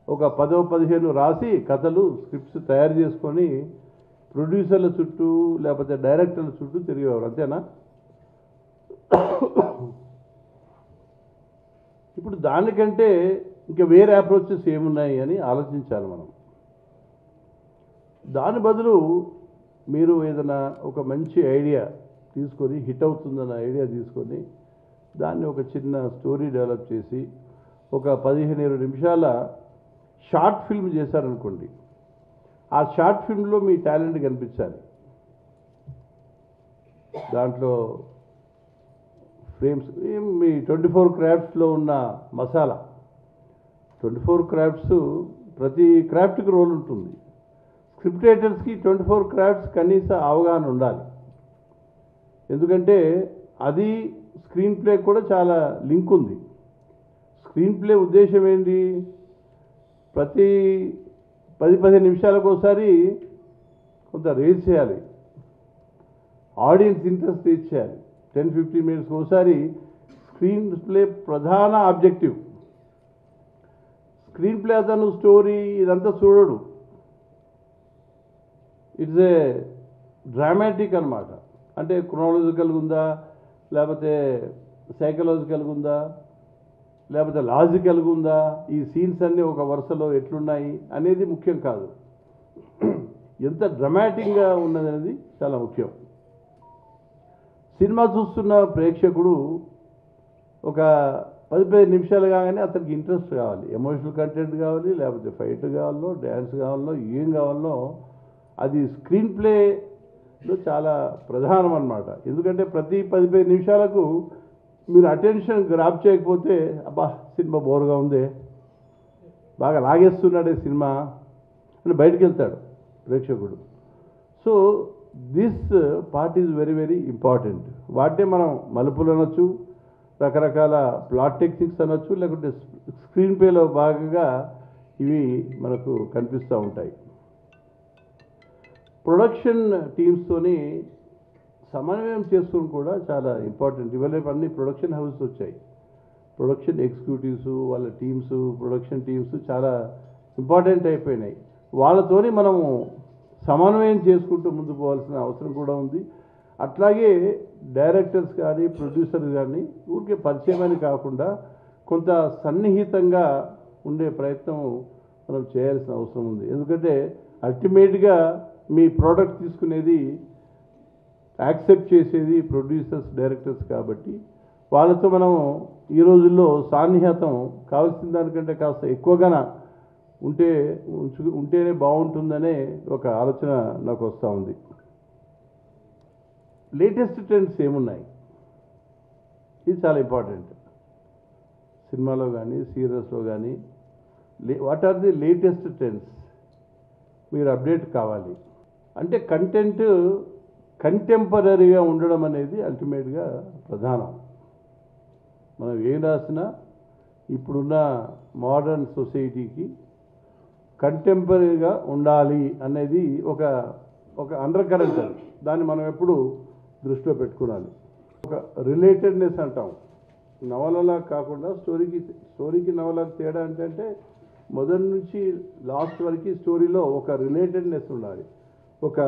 ఒక 10-15 రాసి కథలు, స్క్రిప్ట్స్ తయారు చేసుకొని ప్రొడ్యూసర్ల చుట్టూ లేకపోతే డైరెక్టర్ల చుట్టూ తిరిగేవారు, అంతేనా? ఇప్పుడు దానికంటే ఇంకా వేరే అప్రోచెస్ ఏమున్నాయి అని ఆలోచించాలి మనం. దాని బదులు మీరు ఏదైనా ఒక మంచి ఐడియా తీసుకొని, హిట్ అవుతుందన్న ఐడియా తీసుకొని దాన్ని ఒక చిన్న స్టోరీ డెవలప్ చేసి ఒక 15-20 నిమిషాల షార్ట్ ఫిల్మ్ చేశారనుకోండి, ఆ షార్ట్ ఫిల్మ్లో మీ టాలెంట్ కనిపించాలి. దాంట్లో ఫ్రేమ్స్ మీ 24 క్రాఫ్ట్స్లో ఉన్న మసాలా, 24 క్రాఫ్ట్స్, ప్రతి క్రాఫ్ట్కి రోల్ ఉంటుంది. స్క్రిప్ట్ రైటర్స్కి 24 క్రాఫ్ట్స్ కనీస అవగాహన ఉండాలి. ఎందుకంటే అది స్క్రీన్ ప్లే కూడా చాలా లింక్ ఉంది. స్క్రీన్ ప్లే ఉద్దేశం ఏంటి, ప్రతి 10-15 నిమిషాలకు ఒకసారి కొంత రేజ్ చేయాలి, ఆడియన్స్ ఇంట్రెస్ట్ రేజ్ చేయాలి. 10-15 మినిట్స్కి ఒకసారి స్క్రీన్ ప్లే ప్రధాన ఆబ్జెక్టివ్. స్క్రీన్ ప్లే అతను స్టోరీ ఇదంతా చూడడు, ఇట్స్ ఏ డ్రామాటిక్ అనమాట. అంటే క్రోనాలజికల్గా ఉందా, లేకపోతే సైకలాజికల్గా ఉందా, లేకపోతే లాజికల్గా ఉందా, ఈ సీన్స్ అన్నీ ఒక వరుసలో ఎట్లున్నాయి అనేది ముఖ్యం కాదు, ఎంత డ్రామాటిక్గా ఉన్నది అనేది చాలా ముఖ్యం. సినిమా చూస్తున్న ప్రేక్షకుడు ఒక 10-15 నిమిషాలు కాగానే అతనికి ఇంట్రెస్ట్ కావాలి, ఎమోషనల్ కంటెంట్ కావాలి, లేకపోతే ఫైట్ కావాలో, డ్యాన్స్ కావాలో, ఏం కావాలో అది స్క్రీన్ ప్లేలో చాలా ప్రధానం అన్నమాట. ఎందుకంటే ప్రతి 10-15 నిమిషాలకు మీరు అటెన్షన్ గ్రాప్ చేయకపోతే, అబ్బా సినిమా బోర్గా ఉందే, బాగా లాగేస్తున్నాడే సినిమా అని బయటకు వెళ్తాడు ప్రేక్షకుడు. So this part is very very important. వాటినే మనం మలుపులు అనొచ్చు, రకరకాల ప్లాట్ టెక్నిక్స్ అనొచ్చు, లేకుంటే స్క్రీన్ ప్లేలో భాగంగా ఇవి మనకు కనిపిస్తూ ఉంటాయి. ప్రొడక్షన్ టీమ్స్తోని సమన్వయం చేసుకుని కూడా చాలా ఇంపార్టెంట్. ఇవాళ అన్ని ప్రొడక్షన్ హౌస్ వచ్చాయి, ప్రొడక్షన్ ఎగ్జిక్యూటివ్స్, వాళ్ళ టీమ్స్, ప్రొడక్షన్ టీమ్స్ చాలా ఇంపార్టెంట్ అయిపోయినాయి. వాళ్ళతోని మనము సమన్వయం చేసుకుంటూ ముందుకు పోవాల్సిన అవసరం కూడా ఉంది. అట్లాగే డైరెక్టర్స్ కానీ, ప్రొడ్యూసర్స్ కానీ ఊరికే పరిచయమని కాకుండా కొంత సన్నిహితంగా ఉండే ప్రయత్నం మనం చేయాల్సిన అవసరం ఉంది. ఎందుకంటే అల్టిమేట్గా మీ ప్రోడక్ట్ తీసుకునేది, యాక్సెప్ట్ చేసేది ప్రొడ్యూసర్స్, డైరెక్టర్స్ కాబట్టి వాళ్ళతో మనం ఈ రోజుల్లో సాన్నిహితం కావాల్సిన దానికంటే కాస్త ఎక్కువగా ఉంటేనే బాగుంటుందనే ఒక ఆలోచన నాకు వస్తూ ఉంది. లేటెస్ట్ ట్రెండ్స్ ఏమున్నాయి, ఇది చాలా ఇంపార్టెంట్. సినిమాలో కానీ, సీరియల్స్లో కానీ what are the latest trends, మీరు అప్డేట్ కావాలి. అంటే కంటెంట్ కంటెంపరీగా ఉండడం అనేది అల్టిమేట్గా ప్రధానం. మనం ఏం రాసినా ఇప్పుడున్న మోడర్న్ సొసైటీకి కంటెంపరీగా ఉండాలి అనేది ఒక అండర్ కరెంట్. దాన్ని మనం ఎప్పుడు దృష్టిలో పెట్టుకోవాలి. ఒక రిలేటెడ్నెస్ అంటాం, నవలలా కాకుండా స్టోరీకి నవలకు తేడా అంటే మొదటి నుంచి లాస్ట్ వరకు స్టోరీలో ఒక రిలేటెడ్నెస్ ఉండాలి, ఒక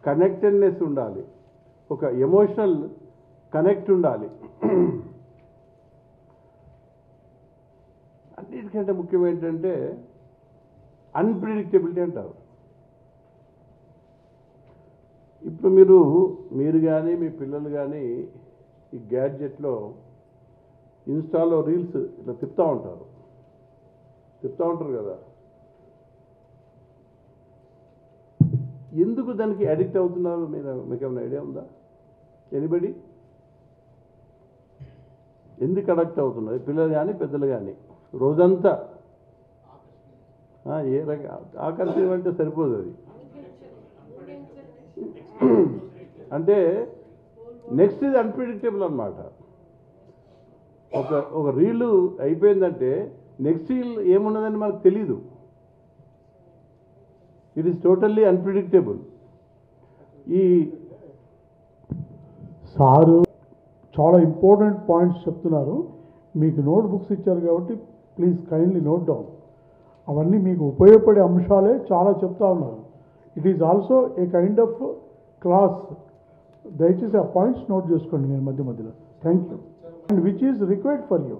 కనెక్టెడ్నెస్ ఉండాలి, ఒక ఎమోషనల్ కనెక్ట్ ఉండాలి. అన్నిటికంటే ముఖ్యం ఏంటంటే అన్ప్రిడిక్టబిలిటీ అంటారు. ఇప్పుడు మీరు కానీ, మీ పిల్లలు కానీ ఈ గ్యాడ్జెట్లో ఇన్స్టాలో రీల్స్ ఇట్లా తిప్పుతూ ఉంటారు కదా, ఎందుకు దానికి అడిక్ట్ అవుతున్నారు మీకు ఏమైనా ఐడియా ఉందా? ఎనీబడి? ఎందుకు అడిక్ట్ అవుతున్నారు పిల్లలు కానీ, పెద్దలు కానీ? రోజంతా ఏ రకం ఆకర్షణ అంటే సరిపోదు, అది అంటే నెక్స్ట్ ఇది అన్ప్రిడిక్టబుల్ అనమాట. ఒక రీలు అయిపోయిందంటే నెక్స్ట్ రీల్ ఏమున్నదని మనకు తెలీదు. It is totally unpredictable. ఈ సారు చాలా ఇంపార్టెంట్ పాయింట్స్ చెప్తున్నారు. మీకు నోట్ బుక్స్ ఇచ్చారు కాబట్టి ప్లీజ్ కైండ్లీ నోట్ డౌన్. అవన్నీ మీకు ఉపయోగపడే అంశాలే చాలా చెప్తా ఉన్నారు. It is also a kind of class. దయచేసి ఆ పాయింట్స్ నోట్ చేసుకోండి మీరు మధ్య మధ్యలో. Thank you. And which is required for you.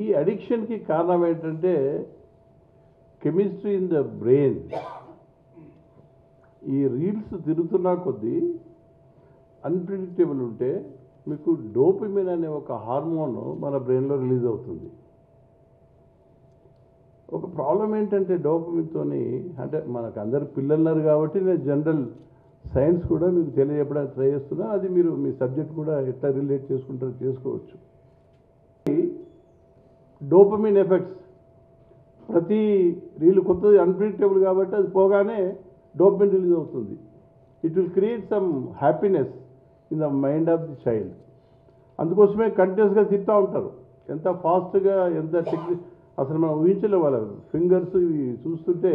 ఈ అడిక్షన్కి కారణం ఏంటంటే కెమిస్ట్రీ ఇన్ ద బ్రెయిన్. ఈ రీల్స్ తిరుగుతున్నా కొద్దీ అన్ప్రిడిక్టబుల్ ఉంటే మీకు డోపమిన్ అనే ఒక హార్మోన్ మన బ్రెయిన్లో రిలీజ్ అవుతుంది. ఒక ప్రాబ్లం ఏంటంటే డోపమిన్తోని, అంటే మనకు అందరు పిల్లలున్నారు కాబట్టి నేను జనరల్ సైన్స్ కూడా మీకు తెలియజెప్పడానికి ట్రై చేస్తున్నా. అది మీరు మీ సబ్జెక్ట్ కూడా ఎట్లా రిలేట్ చేసుకుంటారో చేసుకోవచ్చు. డోపమిన్ ఎఫెక్ట్స్ ప్రతి రీలు కొత్తది అన్ప్రిడిక్టబుల్ కాబట్టి అది పోగానే డోపమిన్ రిలీజ్ అవుతుంది. It will create some happiness in the mind of the child. అందుకోసమే కంటిన్యూస్గా తిరుగుతూ ఉంటారు. ఎంత ఫాస్ట్గా, ఎంత టెక్నిక్ అసలు మనం ఊహించలే. వాళ్ళ ఫింగర్స్ ఇవి చూస్తుంటే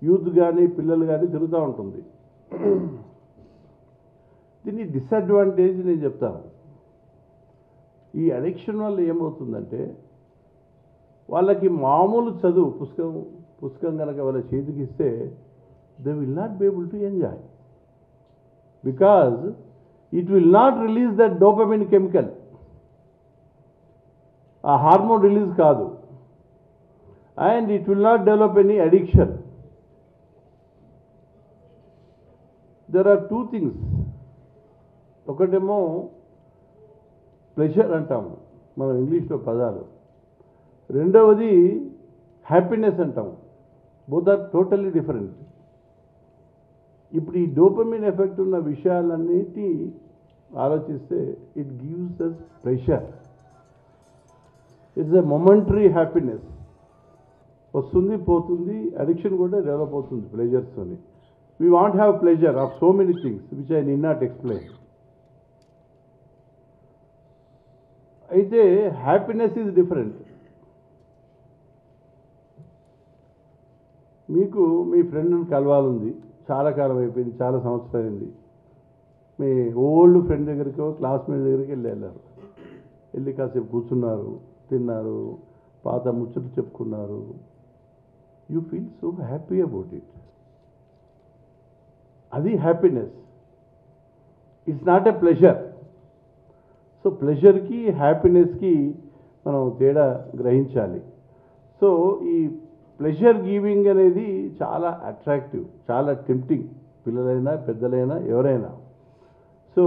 యూత్ కానీ పిల్లలు కానీ తిరుగుతూ ఉంటుంది. దీన్ని డిసడ్వాంటేజ్ నేను చెప్తాను. ఈ అడిక్షన్ వల్ల ఏమవుతుందంటే వాళ్ళకి మామూలు చదువు పుస్తకం కనుక వాళ్ళ చేతికి ఇస్తే they will not be able to enjoy, because it will not release that dopamine chemical. ఆ హార్మోన్ రిలీజ్ కాదు. And it will not develop any addiction. There are two things. ఒకటేమో ప్లెజర్ అంటాము మనం ఇంగ్లీష్లో పదాలు. రెండవది హ్యాపీనెస్ అంటాము. Both are totally different. ఇప్పుడు ఈ డోపమిన్ ఎఫెక్ట్ ఉన్న విషయాలన్నిటి ఆలోచిస్తే it gives us pressure. It's a momentary happiness. వస్తుంది పోతుంది. అడిక్షన్ కూడా డెవలప్ అవుతుంది ప్లెజర్స్తోని. We want have pleasure of so many things which I need not explain. అయితే హ్యాపీనెస్ ఈజ్ డిఫరెంట్. మీకు మీ ఫ్రెండ్ని కలవాలంది, చాలా కాలం అయిపోయింది, చాలా సంవత్సరాలు అయింది. మీ ఓల్డ్ ఫ్రెండ్ దగ్గరికి, క్లాస్మేట్ దగ్గరికి వెళ్ళారు. వెళ్ళి కాసేపు కూర్చున్నారు, తిన్నారు, పాత ముచ్చట్లు చెప్పుకున్నారు. You feel so happy about it. అది happiness. It's not a pleasure. So ప్లెజర్కి హ్యాపీనెస్కి మనం తేడా గ్రహించాలి. సో ఈ ప్లెజర్ గివింగ్ అనేది చాలా అట్రాక్టివ్, చాలా టెంప్టింగ్, పిల్లలైనా పెద్దలైనా ఎవరైనా. So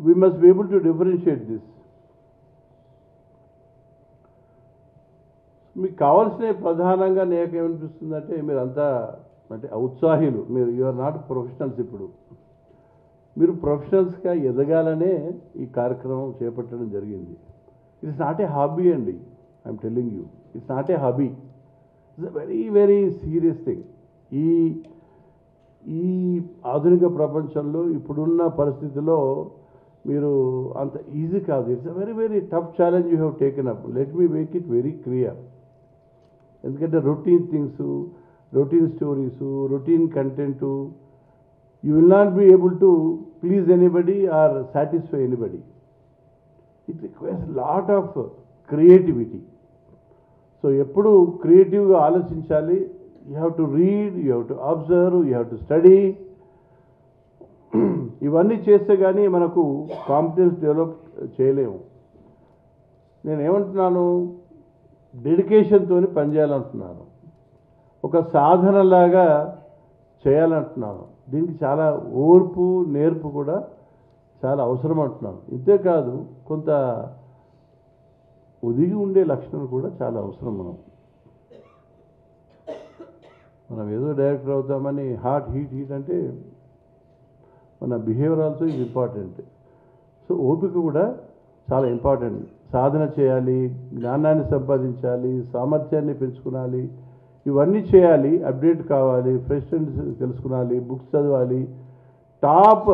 we must be able to differentiate this. మీకు కావాల్సిన ప్రధానంగా నాకేమనిపిస్తుందంటే మీరంతా అంటే ఉత్సాహులు. You are not professionals. ఇప్పుడు మీరు ప్రొఫెషనల్స్గా ఎదగాలనే ఈ కార్యక్రమం చేపట్టడం జరిగింది. ఇట్స్ నాట్ ఏ హాబీ అండి. I'm telling you, it's not a hobby. It's a very very serious thing. ఈ ఆధునిక ప్రపంచంలో ఇప్పుడున్న పరిస్థితిలో మీరు అంత ఈజీ కాదు. It's a very very tough challenge you have taken up. Let me make it very clear. ఎందుకంటే routine things, routine stories, routine content, you will not be able to please anybody or satisfy anybody. It requires a lot of creativity. So ఎప్పుడు క్రియేటివ్గా ఆలోచించాలి. You have to read, you have to observe, you have to study. ఇవన్నీ చేస్తే కానీ మనకు కాంపిటెన్స్ డెవలప్ చేయలేము. నేనేమంటున్నాను, డెడికేషన్తో పనిచేయాలంటున్నాను, ఒక సాధనలాగా చేయాలంటున్నాను. దీనికి చాలా ఓర్పు, నేర్పు కూడా చాలా అవసరం అంటున్నాను. ఇంతేకాదు కొంత ఒదిగి ఉండే లక్షణం కూడా చాలా అవసరం. మనం ఏదో డైరెక్టర్ అవుతామని హీట్ అంటే మన behaviour also is important. So ఓపిక కూడా చాలా ఇంపార్టెంట్. సాధన చేయాలి, జ్ఞానాన్ని సంపాదించాలి, సామర్థ్యాన్ని పెంచుకోవాలి. ఇవన్నీ చేయాలి, అప్డేట్ కావాలి, ఫ్రెష్ ట్రెండ్స్ తెలుసుకోవాలి, బుక్స్ చదవాలి, టాప్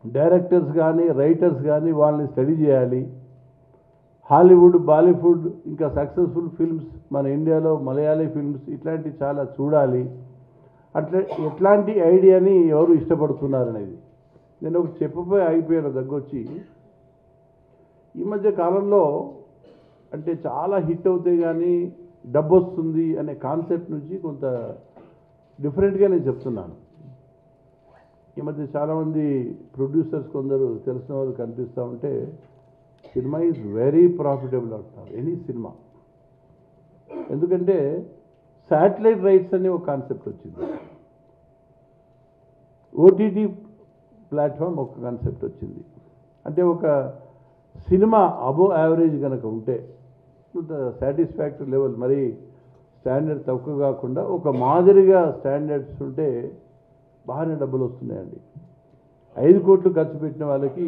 డైరెక్టర్స్ కానీ రైటర్స్ కానీ వాళ్ళని స్టడీ చేయాలి. హాలీవుడ్, బాలీవుడ్, ఇంకా సక్సెస్ఫుల్ ఫిల్మ్స్ మన ఇండియాలో మలయాళీ ఫిల్మ్స్ ఇట్లాంటివి చాలా చూడాలి. ఎట్లాంటి ఐడియాని ఎవరు ఇష్టపడుతున్నారనేది నేను ఒక చెప్పబోయి ఆగిపోయాను దగ్గొచ్చి. ఈ మధ్య కాలంలో అంటే చాలా హిట్ అవుతాయి కానీ డబ్బు వస్తుంది అనే కాన్సెప్ట్ నుంచి కొంత డిఫరెంట్గా నేను చెప్తున్నాను. ఈ మధ్య చాలామంది ప్రొడ్యూసర్స్ కొందరు తెలిసిన వాళ్ళు కనిపిస్తూ ఉంటే సినిమా ఈజ్ వెరీ ప్రాఫిటబుల్ అంటున్నారు, ఎనీ సినిమా. ఎందుకంటే శాటిలైట్ రైట్స్ అనే ఒక కాన్సెప్ట్ వచ్చింది, ఓటీటీ ప్లాట్ఫామ్ ఒక కాన్సెప్ట్ వచ్చింది. అంటే ఒక సినిమా అబోవ్ యావరేజ్ కనుక ఉంటే సాటిస్ఫాక్టరీ లెవెల్, మరి స్టాండర్డ్ తక్కువ కాకుండా ఒక మాదిరిగా స్టాండర్డ్స్ ఉంటే బాగానే డబ్బులు వస్తున్నాయండి. 5 కోట్లు ఖర్చు పెట్టిన వాళ్ళకి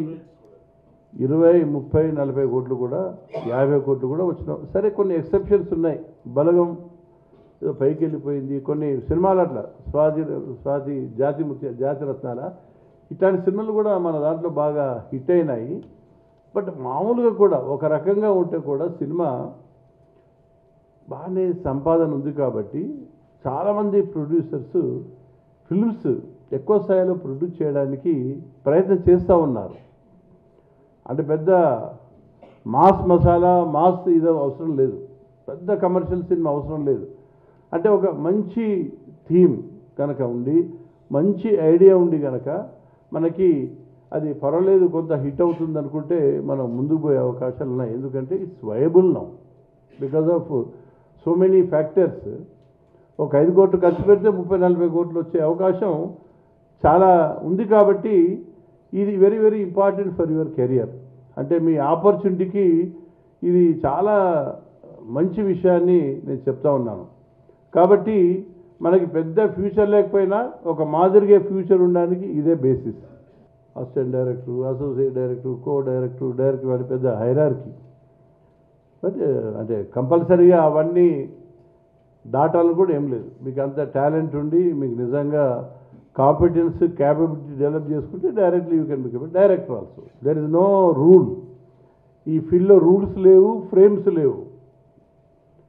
20, 30, 40 కోట్లు కూడా 50 కోట్లు కూడా వచ్చిన. సరే కొన్ని ఎక్సెప్షన్స్ ఉన్నాయి, బలగం ఏదో పైకి వెళ్ళిపోయింది, కొన్ని సినిమాలు అట్లా స్వాతి జాతిరత్నాల ఇట్లాంటి సినిమాలు కూడా మన దాంట్లో బాగా హిట్ అయినాయి. బట్ మామూలుగా కూడా ఒక రకంగా ఉంటే కూడా సినిమా బాగానే సంపాదన ఉంది కాబట్టి చాలామంది ప్రొడ్యూసర్స్ ఫిల్మ్స్ ఎక్కువ స్థాయిలో ప్రొడ్యూస్ చేయడానికి ప్రయత్నం చేస్తూ ఉన్నారు. అంటే పెద్ద మాస్ మసాలా, మాస్ ఇది అవసరం లేదు, పెద్ద కమర్షియల్ సినిమా అవసరం లేదు. అంటే ఒక మంచి థీమ్ కనుక ఉండి, మంచి ఐడియా ఉండి కనుక మనకి అది పర్వాలేదు కొంత హిట్ అవుతుంది అనుకుంటే మనం ముందుకు పోయే అవకాశాలు ఉన్నాయి. ఎందుకంటే it's viable now because of so many factors. ఒక 5 కోట్లు ఖర్చు పెడితే 30-40 కోట్లు వచ్చే అవకాశం చాలా ఉంది. కాబట్టి ఇది very very important for your career. అంటే మీ ఆపర్చునిటీకి ఇది చాలా మంచి విషయాన్ని నేను చెప్తా ఉన్నాను. కాబట్టి మనకి పెద్ద ఫ్యూచర్ లేకపోయినా ఒక మాదిరిగా ఫ్యూచర్ ఉండడానికి ఇదే basis. Assistant director, associate director, co director, director వారి పెద్ద హైరార్కీ. బట్ అంటే కంపల్సరీగా అవన్నీ దాటాలని కూడా ఏం లేదు. మీకు అంత టాలెంట్ ఉండి మీకు నిజంగా కాంపిటెన్స్, క్యాపబిలిటీ డెవలప్ చేసుకుంటే directly you can become director also. There is no rule. ఈ ఫీల్డ్లో రూల్స్ లేవు, ఫ్రేమ్స్ లేవు.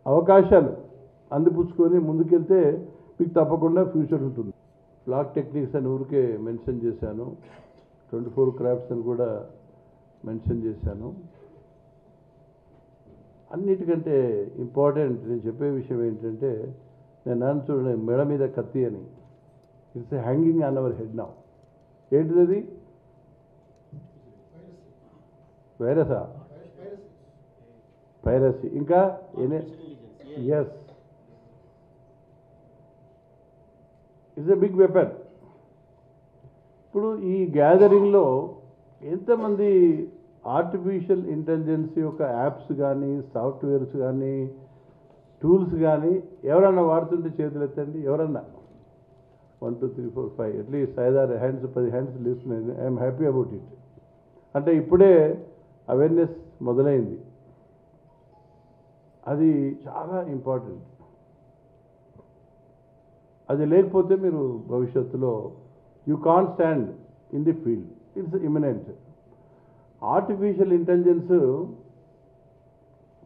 అవకాశాలు అందిపుచ్చుకొని ముందుకెళ్తే మీకు తప్పకుండా ఫ్యూచర్ ఉంటుంది. బ్లాక్ టెక్నిక్స్ అని ఊరికే మెన్షన్ చేశాను, 24 క్రాఫ్ట్స్ అని కూడా మెన్షన్ చేశాను. అన్నిటికంటే ఇంపార్టెంట్ నేను చెప్పే విషయం ఏంటంటే, నేను చూడండి మెడ మీద కత్తి అని, it's hanging on our head now. ఏంటిది అది? వైరసా? పైరసీ. ఇంకా yes, it's a big weapon. ఇప్పుడు ఈ గ్యాదరింగ్లో ఎంతమంది ఆర్టిఫిషియల్ ఇంటెలిజెన్స్ యొక్క యాప్స్ కానీ, సాఫ్ట్వేర్స్ కానీ, టూల్స్ కానీ ఎవరన్నా వాడుతుంటే చేతులు ఎత్తండి. ఎవరన్నా 1, 2, 3, 4, 5 అట్లీస్ట్ 5-6 హ్యాండ్స్, 10 హ్యాండ్స్ లేస్తున్నాయి. I'm happy about it. అంటే ఇప్పుడే అవేర్నెస్ మొదలైంది. అది చాలా ఇంపార్టెంట్. అది లేకపోతే మీరు భవిష్యత్తులో you can't stand in the field. It's imminent. Artificial intelligence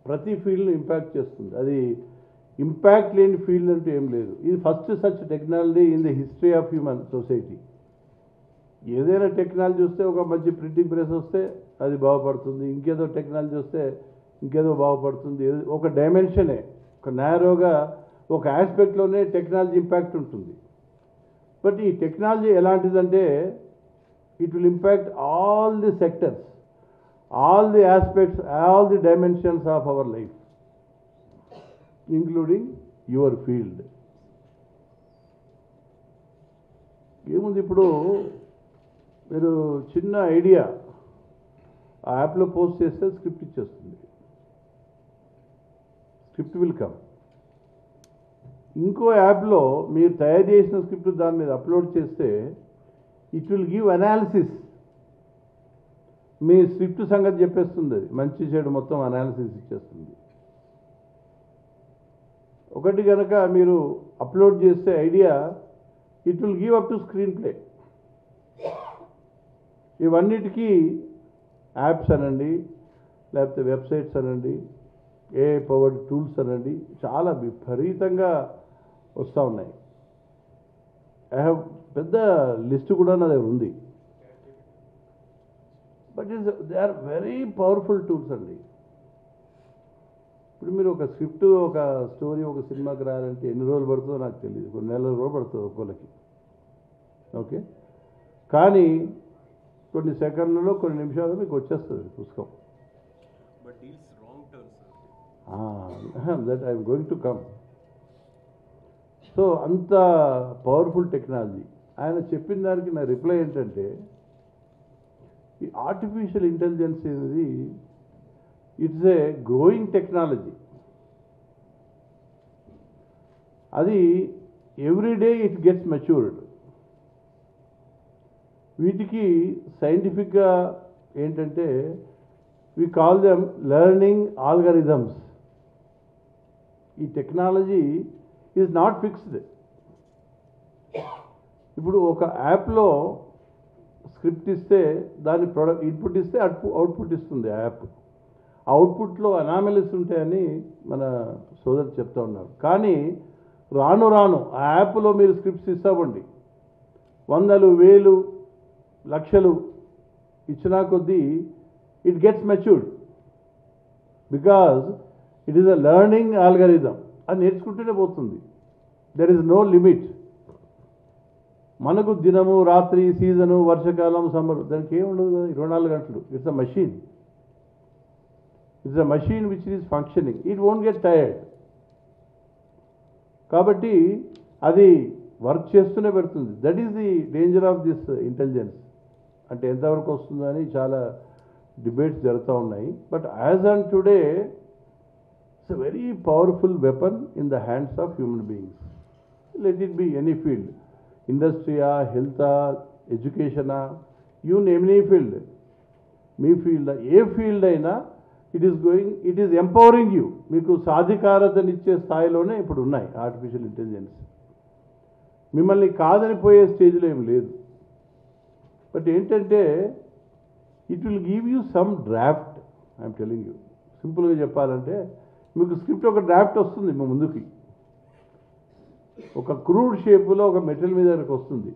ప్రతి ఫీల్డ్ను ఇంపాక్ట్ చేస్తుంది. అది ఇంపాక్ట్ లేని ఫీల్డ్ అంటూ ఏం లేదు. ఇది first such technology in the history of human society. ఏదైనా టెక్నాలజీ వస్తే, ఒక మంచి ప్రింటింగ్ ప్రెస్ వస్తే అది బాగుపడుతుంది, ఇంకేదో టెక్నాలజీ వస్తే ఇంకేదో బాగుపడుతుంది. ఒక డైమెన్షనే, ఒక నేరోగా ఒక ఆస్పెక్ట్లోనే టెక్నాలజీ ఇంపాక్ట్ ఉంటుంది. బట్ ఈ టెక్నాలజీ ఎలాంటిదంటే it will impact all the sectors, all the aspects, all the dimensions of our life, including your field. ఏముంది, ఇప్పుడు మీరు చిన్న ఐడియా ఆ యాప్లో పోస్ట్ చేస్తే స్క్రిప్ట్ ఇచ్చేస్తుంది. Script will come. ఇంకో యాప్లో మీరు తయారు చేసిన స్క్రిప్ట్ దాని మీద అప్లోడ్ చేస్తే it will give analysis. Me script సంగతి చెప్పేస్తుంది. అది మంచి చెడు మొత్తం అనాలిసిస్ ఇచ్చేస్తుంది. ఒకటి కనుక మీరు అప్లోడ్ చేస్తే idea it will give up to screen play. ఇవన్నిటికీ యాప్స్ అనండి, లేకపోతే వెబ్సైట్స్ అనండి, ఏఐ పవర్డ్ టూల్స్ అనండి, చాలా విపరీతంగా వస్తూ ఉన్నాయి. ఐ హ్యావ్ పెద్ద లిస్ట్ కూడా నా దగ్గర ఉంది. But they are very powerful tools అండి. ఇప్పుడు మీరు ఒక స్క్రిప్ట్, ఒక స్టోరీ, ఒక సినిమాకి రాయాలంటే ఎన్ని రోజులు పడుతుందో నాకు తెలియదు, కొన్ని నెలల రోజులు పడుతుంది ఒక్కొక్కరికి. ఓకే, కానీ కొన్ని సెకండ్లలో, కొన్ని నిమిషాల్లో మీకు వచ్చేస్తుంది పుస్తకం. That I'm going to come. So అంత పవర్ఫుల్ టెక్నాలజీ. ఆయన చెప్పిన దానికి నా రిప్లై ఏంటంటే, ఈ ఆర్టిఫిషియల్ ఇంటెలిజెన్స్ అనేది ఇట్స్ ఏ గ్రోయింగ్ టెక్నాలజీ. అది ఎవ్రీడే ఇట్ గెట్స్ మెచ్యూర్డ్. వీటికి సైంటిఫిక్గా ఏంటంటే we call them learning algorithms. ఈ టెక్నాలజీ ఈజ్ నాట్ ఫిక్స్డ్. ఇప్పుడు ఒక యాప్లో స్క్రిప్ట్ ఇస్తే దాని ప్రొడక్ట్ ఇన్పుట్ ఇస్తే అవుట్పుట్ ఇస్తుంది ఆ యాప్. ఆ అవుట్పుట్లో అనామలీస్ ఉంటాయని మన సోదరు చెప్తా ఉన్నారు. కానీ రాను రాను ఆ యాప్లో మీరు స్క్రిప్ట్స్ ఇస్తామండి, వందలు, వేలు, లక్షలు ఇచ్చినా కొద్దీ it gets matured because it is a learning algorithm. అది నేర్చుకుంటూనే పోతుంది. There is no limit. మనకు దినము, రాత్రి, సీజను, వర్షాకాలం, సమ్మర్, దానికి ఏముండదు కదా, 24 గంటలు. It's a machine. It's a machine which is functioning. It won't get tired. కాబట్టి అది వర్క్ చేస్తూనే పెడుతుంది. That is the danger of this intelligence. అంటే ఎంతవరకు వస్తుందని చాలా డిబేట్స్ జరుగుతూ ఉన్నాయి. But as on today it's a very powerful weapon in the hands of human beings. Let it be any field, ఇండస్ట్రీయా, హెల్తా, ఎడ్యుకేషనా, యూ నేమ్ ఎనీ ఫీల్డ్. మీ ఫీల్డ్, ఏ ఫీల్డ్ అయినా ఇట్ ఈస్ ఎంపవరింగ్ యూ. మీకు సాధికారతనిచ్చే స్థాయిలోనే ఇప్పుడు ఉన్నాయి ఆర్టిఫిషియల్ ఇంటెలిజెన్స్. మిమ్మల్ని కాదని పోయే స్టేజ్లో ఏం లేదు. బట్ ఏంటంటే it will give you some draft. I'm telling you, సింపుల్గా చెప్పాలంటే మీకు స్క్రిప్ట్ ఒక డ్రాఫ్ట్ వస్తుంది మీ ముందుకి, ఒక క్రూడ్ షేపులో ఒక మెటీరియల్ మీద వస్తుంది.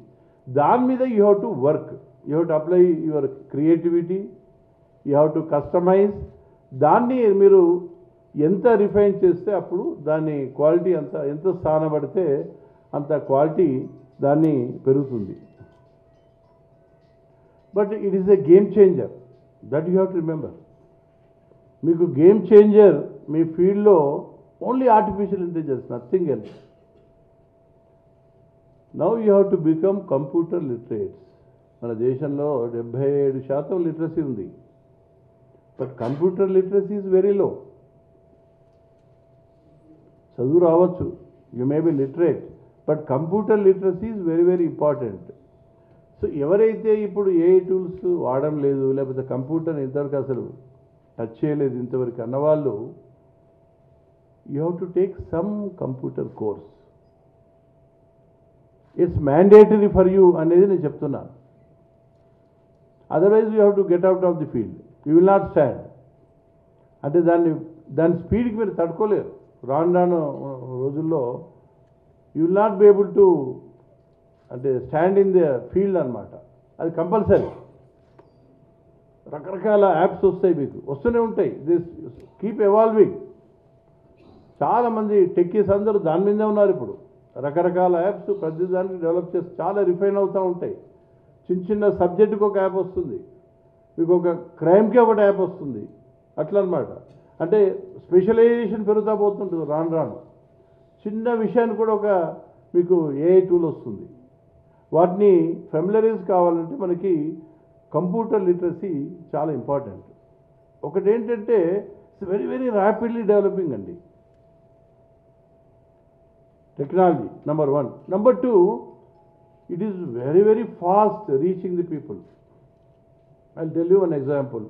దాని మీద you have to work, you have to apply your creativity, you have to customise. దాన్ని మీరు ఎంత రిఫైన్ చేస్తే అప్పుడు దాని క్వాలిటీ ఎంత స్థానపడితే అంత క్వాలిటీ దాన్ని పెరుగుతుంది. But it is a game changer, that you have to remember. మీకు గేమ్ చేంజర్ మీ ఫీల్డ్లో only artificial intelligence, nothing else. Now you have to become computer literates. మన దేశంలో 77% లిటరసీ ఉంది. But computer literacy is very low. చదువు రావచ్చు, you may be literate, but computer literacy is very very important. So ఎవరైతే ఇప్పుడు ఏఐ టూల్స్ వాడడం లేదు, లేకపోతే కంప్యూటర్ ఇంతవరకు అసలు టచ్ చేయలేదు ఇంతవరకు అన్నవాళ్ళు, you have to take some computer course. It's mandatory for you అనేది నేను చెప్తున్నాను. Otherwise you have to get out of the field. You will not stand. అంటే దాని స్పీడ్కి మీరు తట్టుకోలేరు. రాను రోజుల్లో you will not be able to అంటే స్టాండ్ ఇన్ ద ఫీల్డ్ అనమాట. అది కంపల్సరీ. రకరకాల యాప్స్ వస్తాయి, మీకు వస్తూనే ఉంటాయి. This keep evolving. చాలామంది టెక్కీస్ అందరూ దాని మీదే ఉన్నారు ఇప్పుడు. రకరకాల యాప్స్ ప్రతి దానికి డెవలప్ చేసి చాలా రిఫైన్ అవుతూ ఉంటాయి. చిన్న సబ్జెక్టుకి ఒక యాప్ వస్తుంది, మీకు ఒక క్రైమ్కి ఒకటి యాప్ వస్తుంది, అట్లా అనమాట. అంటే స్పెషలైజేషన్ పెరుగుతూ పోతుంటుంది రాను. చిన్న విషయానికి కూడా ఒక మీకు ఏఐ టూల్ వస్తుంది. వాటిని ఫెమిలరైజ్ కావాలంటే మనకి కంప్యూటర్ లిటరసీ చాలా ఇంపార్టెంట్. ఒకటి ఏంటంటే it's very very rapidly developing అండి technology, number 1. Number 2, it is very very fast reaching the people. I will tell you one example.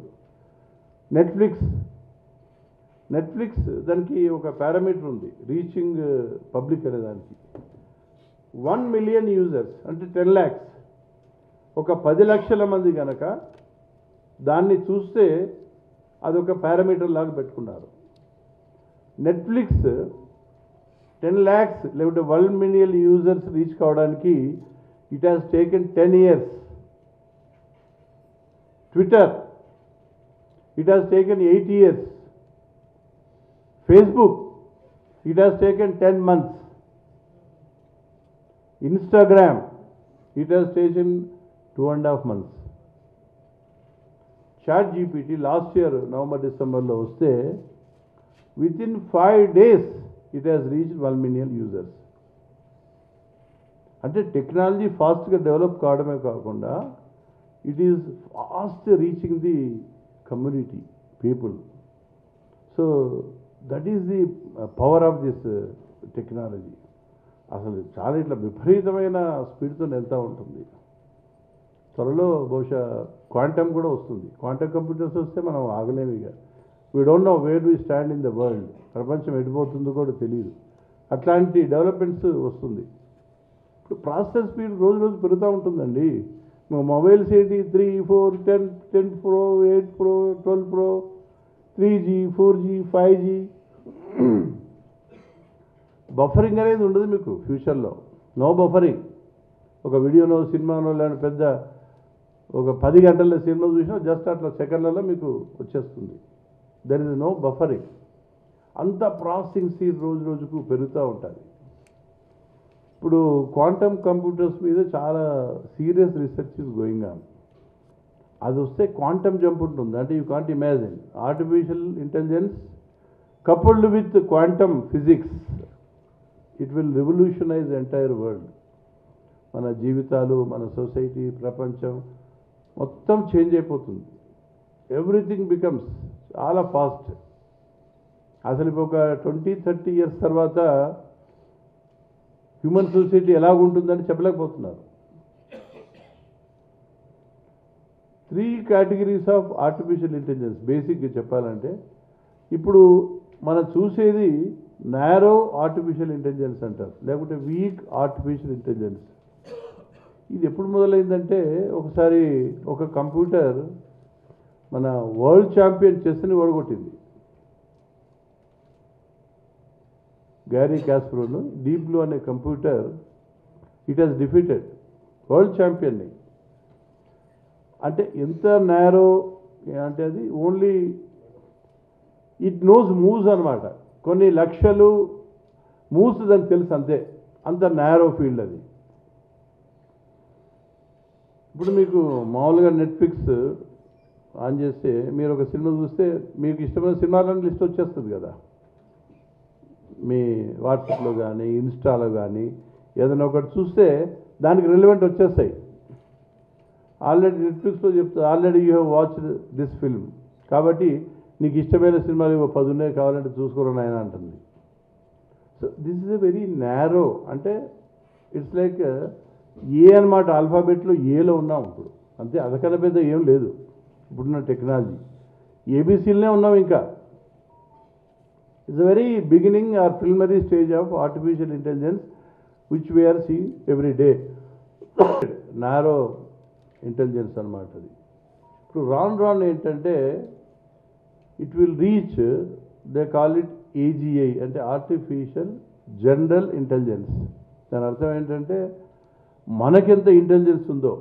Netflix దానికి ఒక పారామీటర్ ఉంది, రీచింగ్ పబ్లిక్ అనే దానికి. 1 మిలియన్ యూజర్స్ అంటే 10 lakhs, ఒక 10 లక్షల మంది కనుక దాన్ని చూస్తే అదొక పారామీటర్ లాగా పెట్టుకున్నారు. నెట్ఫ్లిక్స్ 10 lakhs లేకపోతే 1 మిలియన్ యూజర్స్ రీచ్ కావడానికి it has taken 10 years. Twitter it has taken 8 years. Facebook, it has taken 10 months. Instagram, it has taken 2.5 months. ChatGPT last year November December lo vaste within 5 days it has reached 1 million users. Ante technology fast ga develop kaadame kaakunda it is fast reaching the community, people. So that is the power of this technology. అసలు చాలా ఇట్లా విపరీతమైన స్పీడ్తో వెళ్తూ ఉంటుంది. త్వరలో బహుశా క్వాంటమ్ కూడా వస్తుంది. క్వాంటమ్ కంప్యూటర్స్ వస్తే మనం ఆగలేము ఇక. We don't know where we stand in the world. ప్రపంచం ఎడిపోతుందో కూడా తెలియదు. అట్లాంటి డెవలప్మెంట్స్ వస్తుంది. ఇప్పుడు ప్రాసెస్ స్పీడ్ రోజు రోజు పెరుగుతూ ఉంటుందండి. మొబైల్స్ ఏంటి 3, 4, 10 Pro, 8 Pro, 12 Pro, 3G, 4G, 5G. Buffering అనేది ఉండదు మీకు ఫ్యూచర్లో. No buffering. ఒక వీడియోనో సినిమానో లేని పెద్ద ఒక 10 గంటల సినిమా చూసినా జస్ట్ అట్లా సెకండ్లలో మీకు వచ్చేస్తుంది. There is no buffering. అంత ప్రాసెసింగ్ స్పీడ్ రోజు రోజుకు పెరుగుతూ ఉంటుంది. ఇప్పుడు క్వాంటమ్ కంప్యూటర్స్ మీద చాలా serious research is going on. అది వస్తే క్వాంటమ్ జంప్ ఉంటుంది. అంటే you can't imagine artificial intelligence coupled with quantum physics, it will revolutionise entire world. మన జీవితాలు, మన సొసైటీ, ప్రపంచం మొత్తం చేంజ్ అయిపోతుంది. ఎవ్రీథింగ్ బికమ్స్ చాలా ఫాస్ట్. అసలు ఇప్పుడు ఒక 20-30 years తర్వాత హ్యూమన్ సొసైటీ ఎలాగుంటుందని చెప్పలేకపోతున్నారు. 3 categories ఆఫ్ ఆర్టిఫిషియల్ ఇంటెలిజెన్స్ బేసిక్గా చెప్పాలంటే. ఇప్పుడు మనం చూసేది నారో ఆర్టిఫిషియల్ ఇంటెలిజెన్స్ అంటారు, లేకుంటే వీక్ ఆర్టిఫిషియల్ ఇంటెలిజెన్స్. ఇది ఎప్పుడు మొదలైందంటే ఒకసారి ఒక కంప్యూటర్ మన వరల్డ్ ఛాంపియన్ చెస్ని ఓడగొట్టింది. గ్యారీ కాస్పరోను డీప్ బ్లూ అనే computer it has defeated world ఛాంపియన్ని. అంటే ఎంత నారో అంటే అది ఓన్లీ ఇట్ నోస్ మూవ్స్ అనమాట. కొన్ని లక్షలు మూవ్స్ దానికి తెలుసు అంతే. అంత నారో ఫీల్డ్ అది. ఇప్పుడు మీకు మామూలుగా నెట్ఫ్లిక్స్ ఆన్ చేస్తే మీరు ఒక సినిమా చూస్తే మీకు ఇష్టమైన సినిమాలని లిస్ట్ వచ్చేస్తుంది కదా. మీ వాట్సాప్లో కానీ ఇన్స్టాలో కానీ ఏదైనా ఒకటి చూస్తే దానికి రిలవెంట్ వచ్చేస్తాయి. ఆల్రెడీ నెట్ఫ్లిక్స్లో చెప్తా already you have watched this film, కాబట్టి నీకు ఇష్టమైన సినిమాలు 10 ఉన్నాయి కావాలంటే చూసుకోరని ఆయన అంటుంది. So this is a very narrow. అంటే ఇట్స్ లైక్ ఏ అనమాట. ఆల్ఫాబెట్లో ఏలో ఉన్నాం ఇప్పుడు అంతే. అదకన్నా పెద్ద ఏం లేదు ఇప్పుడున్న టెక్నాలజీ. ఏబీసీలనే ఉన్నాం ఇంకా. It's a very beginning or preliminary stage of artificial intelligence which we are seeing every day. Narrow intelligence అనమాట అది. ఇప్పుడు రాను ఏంటంటే it will reach, they call it AGI, అంటే ఆర్టిఫిషియల్ జనరల్ ఇంటెలిజెన్స్. దాని అర్థం ఏంటంటే మనకెంత ఇంటెలిజెన్స్ ఉందో,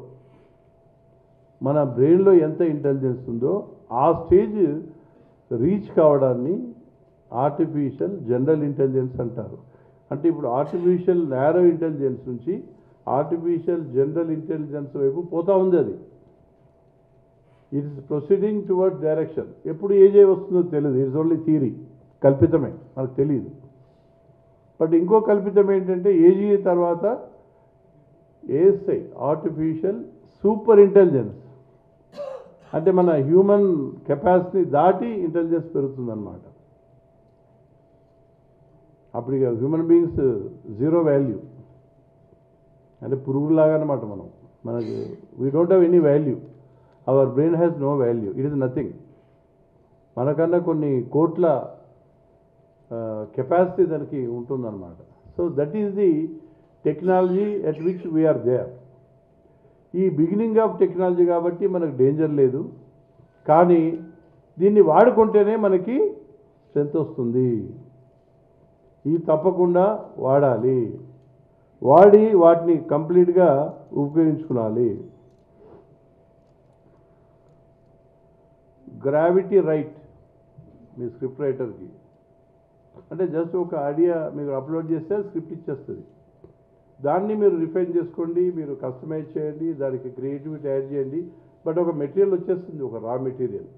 మన బ్రెయిన్లో ఎంత ఇంటెలిజెన్స్ ఉందో ఆ స్టేజ్ రీచ్ కావడాన్ని ఆర్టిఫిషియల్ జనరల్ ఇంటెలిజెన్స్ అంటారు. అంటే ఇప్పుడు ఆర్టిఫిషియల్ నారో ఇంటెలిజెన్స్ నుంచి ఆర్టిఫిషియల్ జనరల్ ఇంటెలిజెన్స్ వైపు పోతా ఉంది అది. It is proceeding toward direction. ఎప్పుడు ఏజే వస్తుందో తెలియదు. ఇట్స్ ఓన్లీ థియరీ, కల్పితమే, మనకు తెలియదు. బట్ ఇంకో కల్పితం ఏంటంటే ఏజీ తర్వాత ఏఎస్ఐ, ఆర్టిఫిషియల్ సూపర్ ఇంటెలిజెన్స్. అంటే మన హ్యూమన్ కెపాసిటీ దాటి ఇంటెలిజెన్స్ పెరుగుతుందన్నమాట. అప్పుడు ఇక హ్యూమన్ బీయింగ్స్ జీరో వాల్యూ, అంటే పురుగులాగా అనమాట. మనకి we don't have any value. Our brain has no value. It is nothing. మనకన్నా కొన్ని కోట్ల కెపాసిటీ దానికి ఉంటుందన్నమాట. So that is the technology at which we are there. ఈ బిగినింగ్ ఆఫ్ టెక్నాలజీ కాబట్టి మనకు డేంజర్ లేదు, కానీ దీన్ని వాడుకుంటేనే మనకి స్ట్రెంత్ వస్తుంది. ఇది తప్పకుండా వాడాలి, వాడి వాటిని కంప్లీట్గా ఉపయోగించుకోవాలి. గ్రావిటీ రైట్ మీ స్క్రిప్ట్ రైటర్కి అంటే జస్ట్ ఒక ఐడియా మీరు అప్లోడ్ చేస్తే స్క్రిప్ట్ ఇచ్చేస్తుంది. దాన్ని మీరు రిఫైన్ చేసుకోండి, మీరు కస్టమైజ్ చేయండి, దానికి క్రియేటివిటీ యాడ్ చేయండి, బట్ ఒక మెటీరియల్ వచ్చేస్తుంది, ఒక రా మెటీరియల్.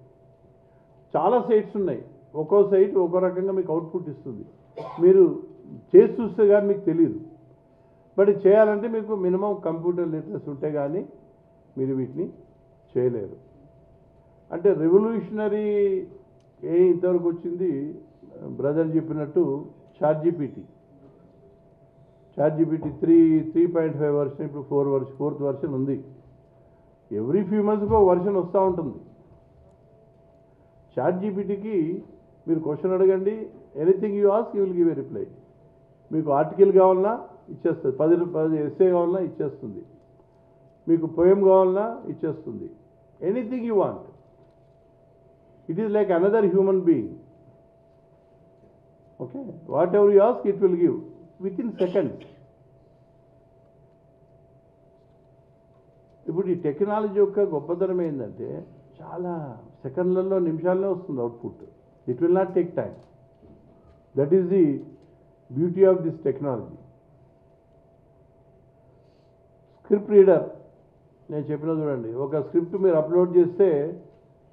చాలా సైట్స్ ఉన్నాయి, ఒక్కో సైట్ ఒక్కో రకంగా మీకు అవుట్పుట్ ఇస్తుంది. మీరు చేసి చూస్తే కానీ మీకు తెలియదు. బట్ చేయాలంటే మీకు మినిమం కంప్యూటర్ లిటరసీ ఉంటే కానీ మీరు వీటిని చేయలేరు. అంటే రెవల్యూషనరీ ఇంతవరకు వచ్చింది బ్రదర్ చెప్పినట్టు చాట్ జీపీటీ 3.5 వర్షన్, ఇప్పుడు 4th వర్షన్ ఉంది. ఎవ్రీ ఫ్యూ మంత్స్కి ఒక వర్షన్ వస్తూ ఉంటుంది. చాట్ జీపీటీకి మీరు క్వశ్చన్ అడగండి, anything you ask you will give a reply. మీకు ఆర్టికల్ కావాలన్నా ఇచ్చేస్తుంది, 10 ఎస్సే కావాలన్నా ఇచ్చేస్తుంది, మీకు పోయం కావాలన్నా ఇచ్చేస్తుంది. Anything you want. It is like another human being. Okay, what ever you ask it will give with in seconds. ఇప్పుడు ఈ టెక్నాలజీ యొక్క గొప్పతనం ఏంటంటే చాలా సెకండ్లలో నిమిషాల్లో వస్తుంది output. It will not take time. That is the beauty of this technology. Script reader నేను చెప్పిన చూడండి, ఒక స్క్రిప్ట్ మీరు అప్లోడ్ చేస్తే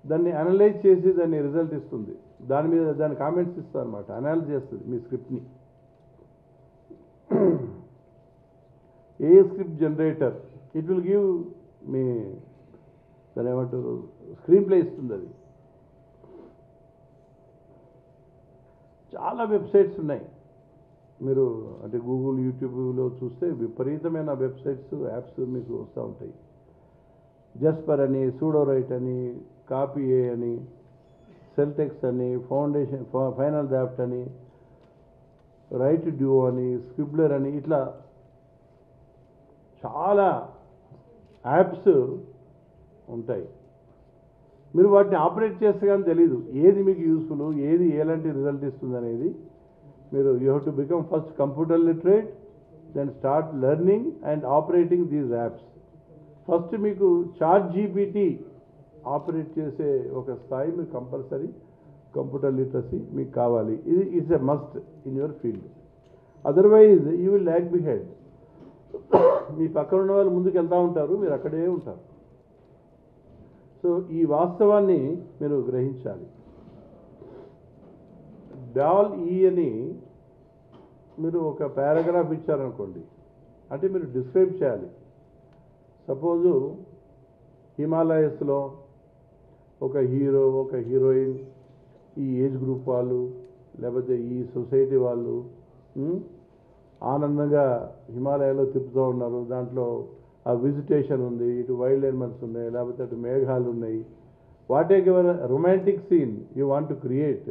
దాన్ని అనలైజ్ చేసి దాన్ని రిజల్ట్ ఇస్తుంది, దాని మీద దాని కామెంట్స్ ఇస్తుంది అనమాట, అనలైజ్ చేస్తుంది మీ స్క్రిప్ట్ని. ఏ script generator it will give me దాని ఏమంటారు స్క్రీన్ ప్లే ఇస్తుంది. అది చాలా వెబ్సైట్స్ ఉన్నాయి, మీరు అంటే గూగుల్ యూట్యూబ్లో చూస్తే విపరీతమైన వెబ్సైట్స్ యాప్స్ మీకు వస్తూ ఉంటాయి. జస్పర్ అని, సూడో రైట్ అని, కాపీ ఏ అని, సెల్టెక్స్ అని, ఫౌండేషన్ ఫైనల్ డ్రాఫ్ట్ అని, రైట్ డ్యూ అని, స్క్రిబ్లర్ అని, ఇట్లా చాలా యాప్స్ ఉంటాయి. మీరు వాటిని ఆపరేట్ చేస్తే కానీ తెలీదు ఏది మీకు యూస్ఫుల్, ఏది ఎలాంటి రిజల్ట్ ఇస్తుంది అనేది. మీరు you have to become first computer literate, then start learning and operating these apps. First మీకు చాట్ జీపీటీ ఆపరేట్ చేసే ఒక స్థాయి మీకు కంపల్సరీ కంప్యూటర్ లిటరసీ మీకు కావాలి. ఇది is a must in your field. Otherwise you will lag behind. మీ పక్కన ఉన్న వాళ్ళు ముందుకు వెళ్తూ ఉంటారు, మీరు అక్కడే ఉంటారు. సో ఈ వాస్తవాన్ని మీరు గ్రహించాలి. DALL-E అని మీరు ఒక పారాగ్రాఫ్ ఇచ్చారనుకోండి, అంటే మీరు డిస్క్రైబ్ చేయాలి. సపోజు హిమాలయస్లో ఒక హీరో, ఒక హీరోయిన్, ఈ ఏజ్ గ్రూప్ వాళ్ళు లేకపోతే ఈ సొసైటీ వాళ్ళు ఆనందంగా హిమాలయాలో తిప్పుతూ ఉన్నారు. దాంట్లో ఆ విజిటేషన్ ఉంది, ఇటు వైల్డ్ యానిమల్స్ ఉన్నాయి, లేకపోతే అటు మేఘాలు ఉన్నాయి. Whatever romantic scene you want to create,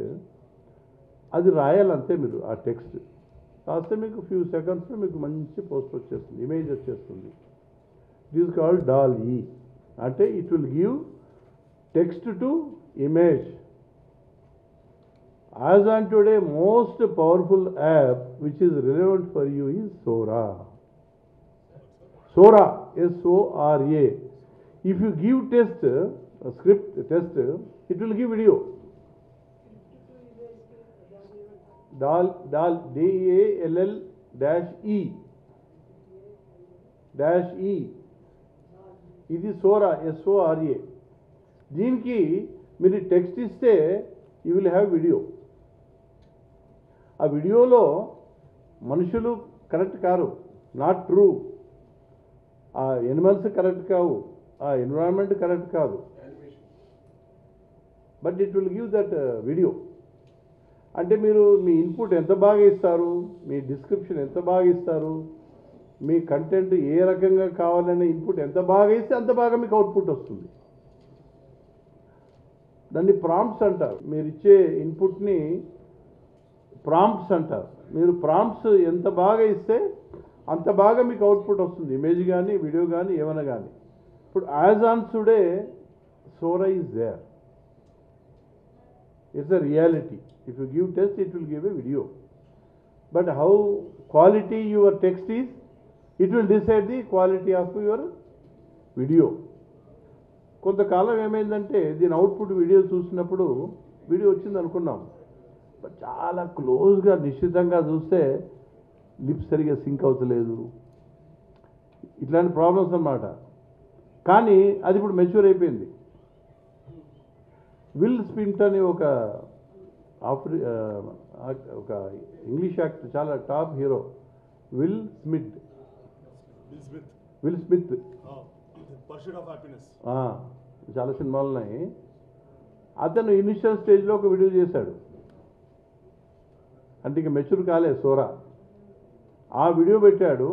అది రాయాలంతే. మీరు ఆ టెక్స్ట్ రాస్తే మీకు ఫ్యూ సెకండ్స్లో మీకు మంచి పోస్ట్ వచ్చేస్తుంది, ఇమేజ్ వచ్చేస్తుంది. It is called DALL-E. అంటే it will give text to image. As on today, most powerful app which is relevant for you is Sora. Sora, S-O-R-A. If you give test, a script test, it will give video. DALL-E. ఇది సోరా, S-O-R-A. దీనికి మీరు టెక్స్ట్ ఇస్తే యూ విల్ హ్యావ్ వీడియో. ఆ వీడియోలో మనుషులు కరెక్ట్ కారు, నాట్ ట్రూ. ఆ ఎనిమల్స్ కరెక్ట్ కావు, ఆ ఎన్విరాన్మెంట్ కరెక్ట్ కాదు, but it will give that video. అంటే మీరు మీ ఇన్పుట్ ఎంత బాగా ఇస్తారు, మీ డిస్క్రిప్షన్ ఎంత బాగా ఇస్తారు, మీ కంటెంట్ ఏ రకంగా కావాలనే ఇన్పుట్ ఎంత బాగా ఇస్తే అంత బాగా మీకు అవుట్పుట్ వస్తుంది. దాన్ని ప్రాంప్ట్స్ అంటారు. మీరు ఇచ్చే ఇన్పుట్ని ప్రాంప్ట్స్ అంటారు. మీరు ప్రాంప్ట్స్ ఎంత బాగా ఇస్తే అంత బాగా మీకు అవుట్పుట్ వస్తుంది, ఇమేజ్ కానీ వీడియో కానీ ఏమైనా కానీ. ఇప్పుడు as on today Sora is there, it's a reality. If you give text it will give a video, but how quality your text is, it will decide the quality of your video. కొంతకాలం ఏమైందంటే దీని అవుట్పుట్ వీడియో చూసినప్పుడు వీడియో వచ్చింది అనుకున్నాం, బట్ చాలా క్లోజ్గా నిశ్చితంగా చూస్తే లిప్స్ సరిగా సింక్ అవుతలేదు, ఇట్లాంటి ప్రాబ్లమ్స్ అన్నమాట. కానీ అది ఇప్పుడు మెచ్యూర్ అయిపోయింది. విల్ స్మిత్ అని ఒక ఇంగ్లీష్ యాక్టర్, చాలా టాప్ హీరో, విల్ స్మిత్. చాలా సినిమాలు ఉన్నాయి. అతను ఇనిషియల్ స్టేజ్లో ఒక వీడియో చేశాడు, అంటే ఇక మెచ్యూర్ కాలేదు సోరా. ఆ వీడియో పెట్టాడు.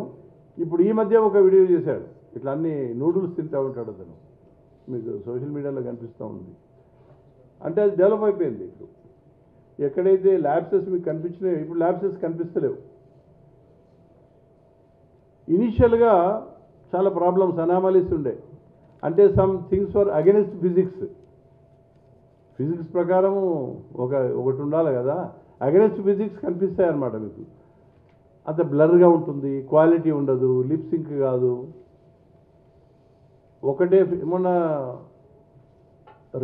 ఇప్పుడు ఈ మధ్య ఒక వీడియో చేశాడు, ఇట్లా అన్ని నూడిల్స్ తింటూ ఉంటాడు అతను, మీకు సోషల్ మీడియాలో కనిపిస్తూ ఉంది. అంటే అది డెవలప్ అయిపోయింది. ఇప్పుడు ఎక్కడైతే ల్యాబ్సెస్ మీకు కనిపించినాయో ఇప్పుడు ల్యాబ్సెస్ కనిపిస్తలేవు. ఇనిషియల్గా చాలా ప్రాబ్లమ్స్, అనామలీస్ ఉండే, అంటే some things for against physics. Physics ప్రకారము ఒకటి ఉండాలి కదా, అగెనిస్ట్ ఫిజిక్స్ కనిపిస్తాయి అన్నమాట. మీకు అంత బ్లర్గా ఉంటుంది, క్వాలిటీ ఉండదు, లిప్ సింక్ కాదు. ఒకటే మొన్న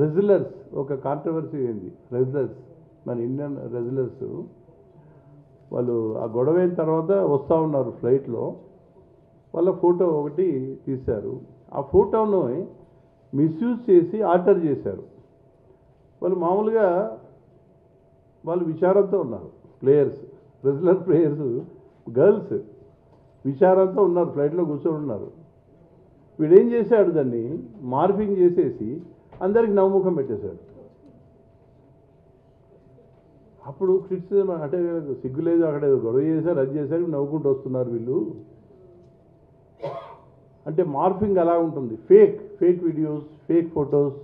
రెజ్యులర్స్ ఒక కాంట్రవర్సీ అయింది. రెజ్యులర్స్, మన ఇండియన్ రెజ్యులర్స్ వాళ్ళు ఆ గొడవ అయిన తర్వాత వస్తూ ఉన్నారు ఫ్లైట్లో, వాళ్ళ ఫోటో ఒకటి తీశారు. ఆ ఫోటోను మిస్యూజ్ చేసి ఆల్టర్ చేశారు. వాళ్ళు మామూలుగా వాళ్ళు విచారంతో ఉన్నారు, ప్లేయర్స్, రెజ్యులర్ ప్లేయర్స్, గర్ల్స్ విచారంతో ఉన్నారు, ఫ్లైట్లో కూర్చొని ఉన్నారు. వీడేం చేశాడు, దాన్ని మార్ఫింగ్ చేసేసి అందరికి నవ్వుముఖం పెట్టేశాడు. అప్పుడు క్రిటిసిజం, అంటే సిగ్గులేదు, అక్కడ గొడవ చేశారు, అది చేశారు, నవ్వుకుంటూ వస్తున్నారు వీళ్ళు. అంటే మార్ఫింగ్ అలా ఉంటుంది, fake videos, fake photos.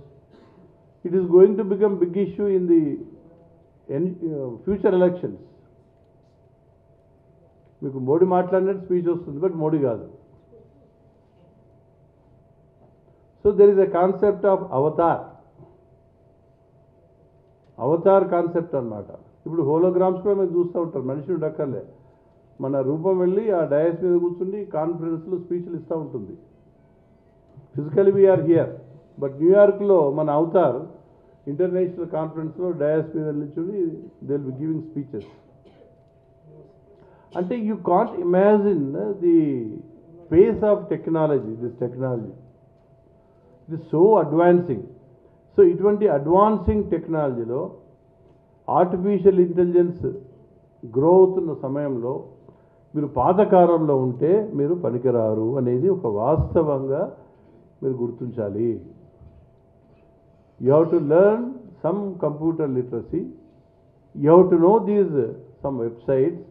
It is going to become big issue in the future elections. మీకు మోడీ మాట్లాడినట్టు స్పీచ్ వస్తుంది, బట్ మోడీ కాదు. So there is a concept of avatar concept అన్నమాట. ఇప్పుడు హోలోగ్రామ్స్ కూడా మీరు చూస్తూ ఉంటారు, మనిషి ఉండక్కర్లే, మన రూపం వెళ్ళి ఆ డయాస్ మీద కూర్చుండి కాన్ఫరెన్స్లో స్పీచ్లు ఇస్తూ ఉంటుంది. ఫిజికలీ వీఆర్ హియర్, బట్ న్యూయార్క్లో మన అవతార్ ఇంటర్నేషనల్ కాన్ఫరెన్స్లో డయాస్ మీద నిల్చుని they will be giving speeches. అంటే you can't imagine the pace of technology. This technology it is so advancing. So ఇటువంటి అడ్వాన్సింగ్ టెక్నాలజీలో ఆర్టిఫిషియల్ ఇంటెలిజెన్స్ గ్రో అవుతున్న సమయంలో మీరు పాతకాలంలో ఉంటే మీరు పనికిరారు అనేది ఒక వాస్తవంగా మీరు గుర్తించాలి. You have to learn some computer literacy, you have to know these some websites.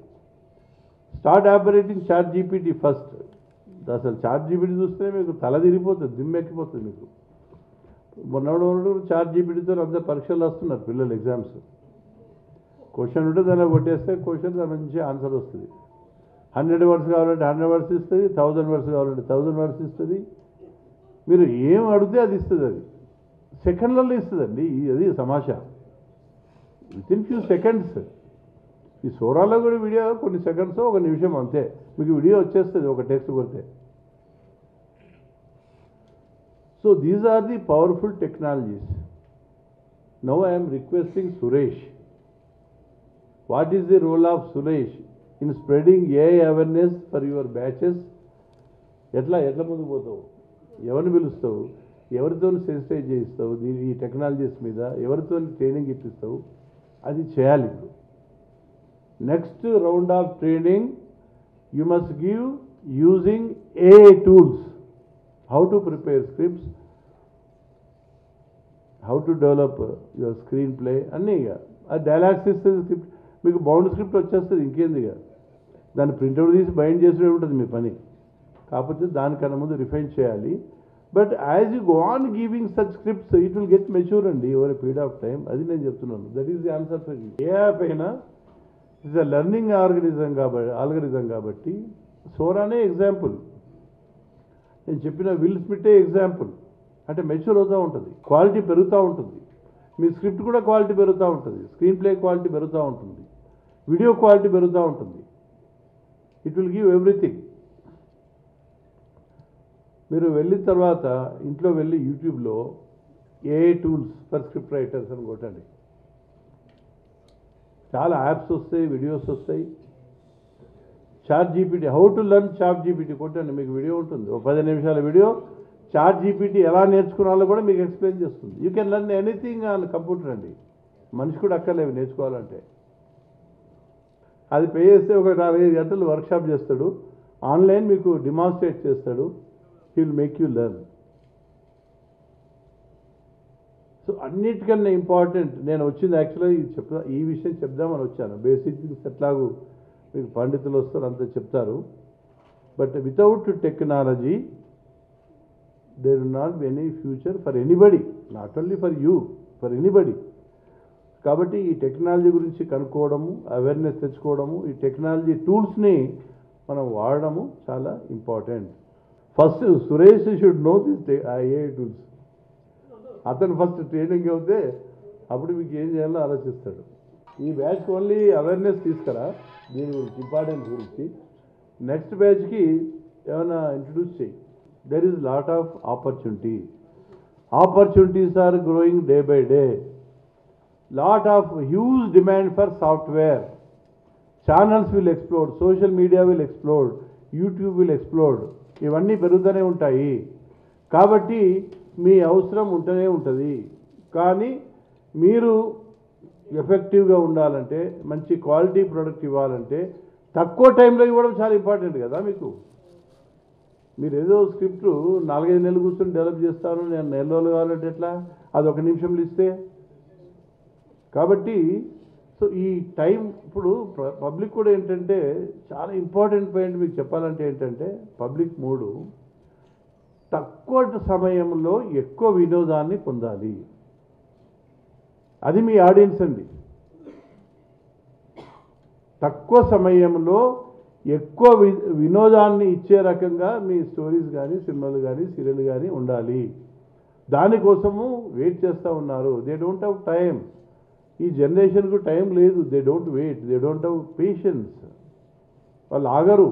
Start operating ChatGPT first. అసలు చాట్ జీపీటీ చూస్తే మీకు తల తిరిగిపోతుంది, దిమ్మెక్కిపోతుంది మీకు. మొన్నడు చాట్ జీపీటీతో అందరూ పరీక్షలు వస్తున్నారు పిల్లలు, ఎగ్జామ్స్. క్వశ్చన్ ఉంటే దానిలో కొట్టేస్తే క్వశ్చన్ దాని నుంచి ఆన్సర్ వస్తుంది. 100 వర్డ్స్ కావాలంటే 100 వర్డ్స్ ఇస్తుంది, 1000 వర్డ్స్ కావాలంటే 1000 వర్డ్స్ ఇస్తుంది. మీరు ఏం అడిగితే అది ఇస్తుంది, అది సెకండ్లలో ఇస్తుందండి. అది సమాషా, వితిన్ ఫ్యూ సెకండ్స్. ఈ సోరాలో కూడా వీడియో కొన్ని సెకండ్స్, ఒక నిమిషం అంతే, మీకు వీడియో వచ్చేస్తుంది ఒక టెక్స్ట్ కొడితే. So these are the powerful technologies. Now I'm requesting Suresh, what is the role of Suresh in spreading AI awareness for your batches? ఎట్లా ముందుకు పోతావు, ఎవరిని పిలుస్తావు, ఎవరితో సెన్సిటైజ్ చేయిస్తావు, ఈ టెక్నాలజీస్ మీద ఎవరితో ట్రైనింగ్ ఇప్పిస్తావు, అది చేయాలి. ఇప్పుడు next round of training you must give using AI tools, how to prepare scripts, how to develop your screen play అన్నీ. ఇక అది డైలాగ్స్ ఇస్తుంది స్క్రిప్ట్, మీకు బౌండ్ స్క్రిప్ట్ వచ్చేస్తుంది, ఇంకేంది. ఇక దాన్ని ప్రింట్అవుట్ తీసి బైండ్ చేసే ఉంటుంది మీ పని. కాకపోతే దానికన్నా ముందు రిఫైన్ చేయాలి. But as you go on giving such scripts it will get mature అండి over a period of time. అది నేను చెప్తున్నాను. That is the answer for ఏ యాప్ అయినా ఇట్స్ అ లెర్నింగ్ ఆల్గరిజం కాబట్టి సోరానే ఎగ్జాంపుల్, నేను చెప్పిన విల్ స్మిటే ఎగ్జాంపుల్. అంటే మెచ్యూర్ అవుతూ ఉంటుంది, క్వాలిటీ పెరుగుతూ ఉంటుంది, మీ స్క్రిప్ట్ కూడా క్వాలిటీ పెరుగుతూ ఉంటుంది, స్క్రీన్ ప్లే క్వాలిటీ పెరుగుతూ ఉంటుంది, వీడియో క్వాలిటీ పెరుగుతూ ఉంటుంది. It will give everything. మీరు వెళ్ళిన తర్వాత ఇంట్లో వెళ్ళి యూట్యూబ్లో AI tools for script writers అని కొట్టండి, చాలా యాప్స్ వస్తాయి, వీడియోస్ వస్తాయి. ChatGPT, how to learn ChatGPT కొట్టండి, మీకు వీడియో ఉంటుంది, ఒక 10 నిమిషాల వీడియో. చాట్ జీపీటీ ఎలా నేర్చుకున్నాలో కూడా మీకు ఎక్స్ప్లెయిన్ చేస్తుంది. You can learn anything on computer అండి, మనిషి కూడా అక్కర్లేవు నేర్చుకోవాలంటే. అది పే చేస్తే ఒక 4-5 గంటలు వర్క్షాప్ చేస్తాడు, ఆన్లైన్ మీకు డిమాన్స్ట్రేట్ చేస్తాడు, he will make you learn. So అన్నిటికన్నా ఇంపార్టెంట్ నేను వచ్చింది యాక్చువల్గా ఈ విషయం చెప్దామని వచ్చాను. బేసిక్ థింగ్స్ ఎట్లాగూ మీకు పండితులు వస్తారు అంతా చెప్తారు, but without technology there will not be any future for anybody, not only for you, for anybody. కాబట్టి ఈ టెక్నాలజీ గురించి కనుక్కోవడము, అవేర్నెస్ తెచ్చుకోవడము, ఈ టెక్నాలజీ టూల్స్ని మనం వాడడము చాలా important. First Suresh should know this AI tools. అతను ఫస్ట్ ట్రైనింగ్ అవుతే అప్పుడు మీకు ఏం చేయాలో ఆలోచిస్తాడు. ఈ బ్యాచ్ ఓన్లీ అవేర్నెస్ తీసుకురా దీని గురించి, ఇంపార్టెన్స్ గురించి. నెక్స్ట్ బ్యాచ్కి ఏమైనా ఇంట్రడ్యూస్ చేయి. There is lot of opportunities are growing day by day. Lot of huge demand for software. Channels will explode, social media will explode, YouTube will explode. ఇవన్నీ పెరుగుతూనే ఉంటాయి. కాబట్టి మీ అవసరం ఉంటూనే ఉంటుంది. కానీ మీరు ఎఫెక్టివ్గా ఉండాలంటే, మంచి క్వాలిటీ ప్రోడక్ట్ ఇవ్వాలంటే తక్కువ టైంలో ఇవ్వడం చాలా ఇంపార్టెంట్ కదా మీకు. మీరు ఏదో స్క్రిప్ట్ 4-5 నెలలు కూర్చొని డెవలప్ చేస్తాను, నేను నెల రోజులు కావాలంటే ఎట్లా, అది 1 నిమిషంలో ఇస్తే. కాబట్టి సో ఈ టైం ఇప్పుడు పబ్లిక్ కూడా ఏంటంటే చాలా ఇంపార్టెంట్ పాయింట్ మీకు చెప్పాలంటే ఏంటంటే, పబ్లిక్ మూడు తక్కువ సమయంలో ఎక్కువ వినోదాన్ని పొందాలి. అది మీ ఆడియన్స్ అండి. తక్కువ సమయంలో ఎక్కువ వినోదాన్ని ఇచ్చే రకంగా మీ స్టోరీస్ కానీ, సినిమాలు కానీ, సీరియల్ కానీ ఉండాలి. దానికోసము వెయిట్ చేస్తూ ఉన్నారు. They don't have time. ఈ జనరేషన్కు టైం లేదు. They don't wait, they don't have patience. వాళ్ళు ఆగరు.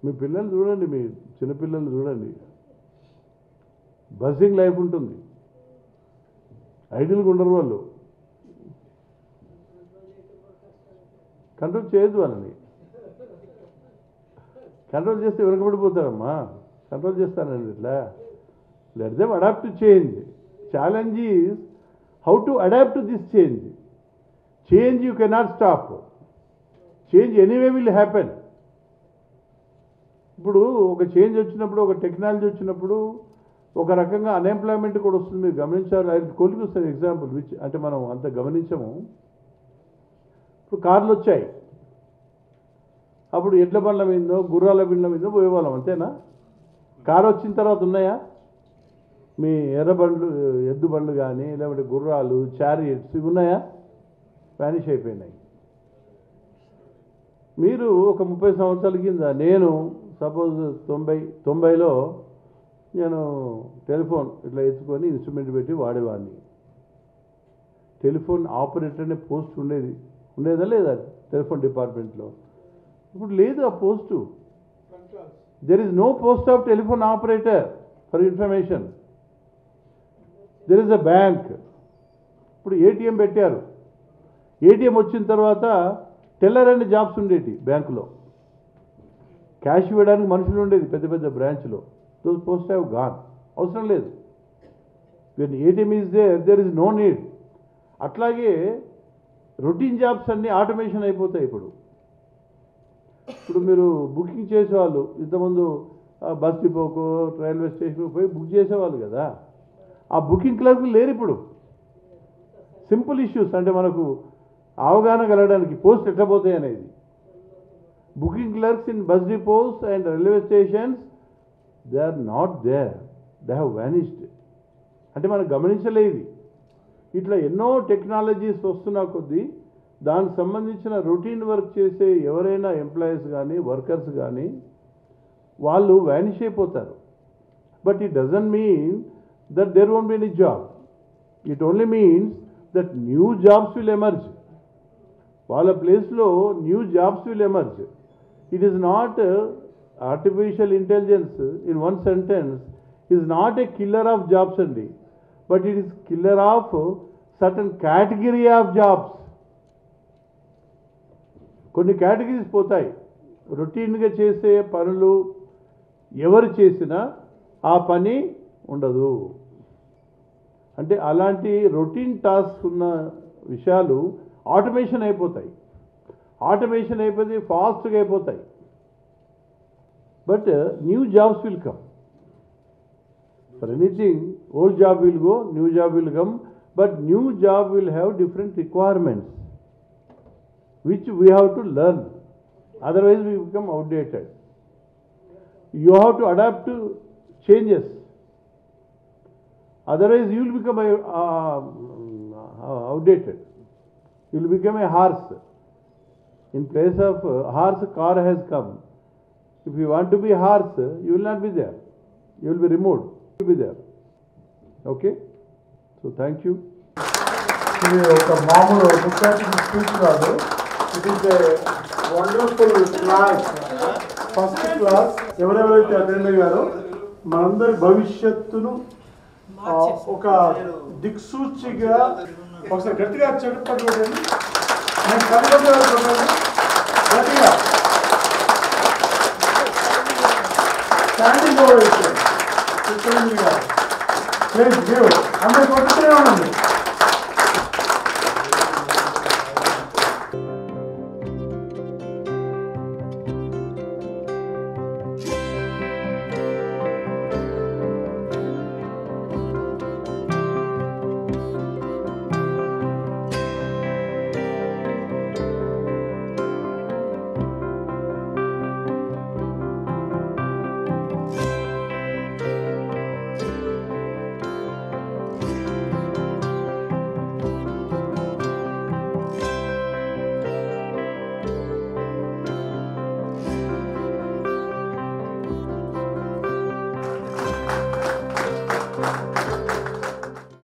మీ పిల్లలు చూడండి, మీ చిన్నపిల్లలు చూడండి, బస్సింగ్ లైఫ్ ఉంటుంది, ఐడియల్గా ఉండరు వాళ్ళు. కంట్రోల్ చేయొద్దు వాళ్ళని. కంట్రోల్ చేస్తే వెనకబడిపోతారమ్మా. కంట్రోల్ చేస్తానండి ఇట్లా. Let them adapt to change. Challenge is how to adapt to this change. Change you cannot stop. Change anyway will happen. ఇప్పుడు ఒక చేంజ్ వచ్చినప్పుడు, ఒక టెక్నాలజీ వచ్చినప్పుడు ఒక రకంగా అన్ఎంప్లాయ్మెంట్ కూడా వస్తుంది. మీరు గమనించారు. అది కొలికి వస్తుంది ఎగ్జాంపుల్ అంటే మనం అంత గమనించము. ఇప్పుడు కార్లు వచ్చాయి, అప్పుడు ఎడ్ల బండ్ల మీదో గుర్రాల బండ్ల మీదో పోయేవాళ్ళం, అంతేనా? కారు వచ్చిన తర్వాత ఉన్నాయా? మీ ఎద్దు బండ్లు కానీ, లేకపోతే గుర్రాలు, చారియట్స్ ఇవి ఉన్నాయా? వ్యానిష్ అయిపోయినాయి. మీరు ఒక 30 సంవత్సరాల కింద, నేను సపోజ్ 90లో నేను టెలిఫోన్ ఇట్లా ఎత్తుకొని ఇన్స్ట్రుమెంట్ పెట్టి వాడేవాడిని. టెలిఫోన్ ఆపరేటర్ అనే పోస్ట్ ఉండేదా లేదా టెలిఫోన్ డిపార్ట్మెంట్లో? ఇప్పుడు లేదు ఆ post. There is no post of telephone operator for information. There is a bank. ఇప్పుడు ఏటీఎం పెట్టారు. ఏటీఎం వచ్చిన తర్వాత టెల్లర్ అనే జాబ్స్ ఉండేవి బ్యాంకులో. క్యాష్ ఇవ్వడానికి మనుషులు ఉండేది పెద్ద పెద్ద బ్రాంచ్లో. Those post have gone. అవసరం లేదు. When ATM is there is no need. అట్లాగే రొటీన్ జాబ్స్ అన్నీ ఆటోమేషన్ అయిపోతాయి. ఇప్పుడు మీరు బుకింగ్ చేసేవాళ్ళు ఇంతకుముందు బస్ డిపోకో రైల్వే స్టేషన్కి పోయి బుక్ చేసేవాళ్ళు కదా. ఆ బుకింగ్ క్లర్క్ లేరు ఇప్పుడు. సింపుల్ ఇష్యూస్ అంటే మనకు అవగాహన కలగడానికి పోస్ట్ ఎట్లా పోతాయి అనేది. Booking clerks in bus depots and railway stations they are not there, they have vanished. అంటే మనం గమనించలేదు. ఇట్లా ఎన్నో టెక్నాలజీస్ వస్తున్నా కొద్దీ దానికి సంబంధించిన రొటీన్ వర్క్ చేసే ఎవరైనా ఎంప్లాయీస్ కానీ వర్కర్స్ కానీ వాళ్ళు వ్యానిష్ అయిపోతారు. But it doesn't mean that there won't be any job. It only means that new jobs will emerge. వాళ్ళ ప్లేస్లో new jobs will emerge. It is not artificial intelligence in one sentence is not a killer of jobs అండి, but it is killer of certain category of jobs. కొన్ని కేటగిరీస్ పోతాయి. రొటీన్గా చేసే పనులు ఎవరు చేసినా ఆ పని ఉండదు. అంటే అలాంటి రొటీన్ టాస్క్ ఉన్న విషయాలు ఆటోమేషన్ అయిపోతాయి. ఆటోమేషన్ అయిపోతే ఫాస్ట్గా అయిపోతాయి. But new jobs will come. For anything old job will go, new job will come, but new job will have different requirements which we have to learn. Otherwise we become outdated. You have to adapt to changes. Otherwise you will become outdated. You will become a horse. In place of horse, car has come. If you want to be horse, you will not be there. You will be removed. You will be there. Okay? So thank you. ఇది ఒక మామూలు ముఖ్యమైన స్పీచ్ కాదు. It is a wonderful class, first class. ఎవరెవరైతే అటెండ్ అయ్యారో మనందరి భవిష్యత్తును ఒక దిక్సూచిగా ఒకసారి గట్టిగా చెప్పండి. నేను కనుగొంటున్నాను గట్టిగా స్టాండింగ్ ఓవేషన్. అందరూ కొట్టుకునే ఉండండి.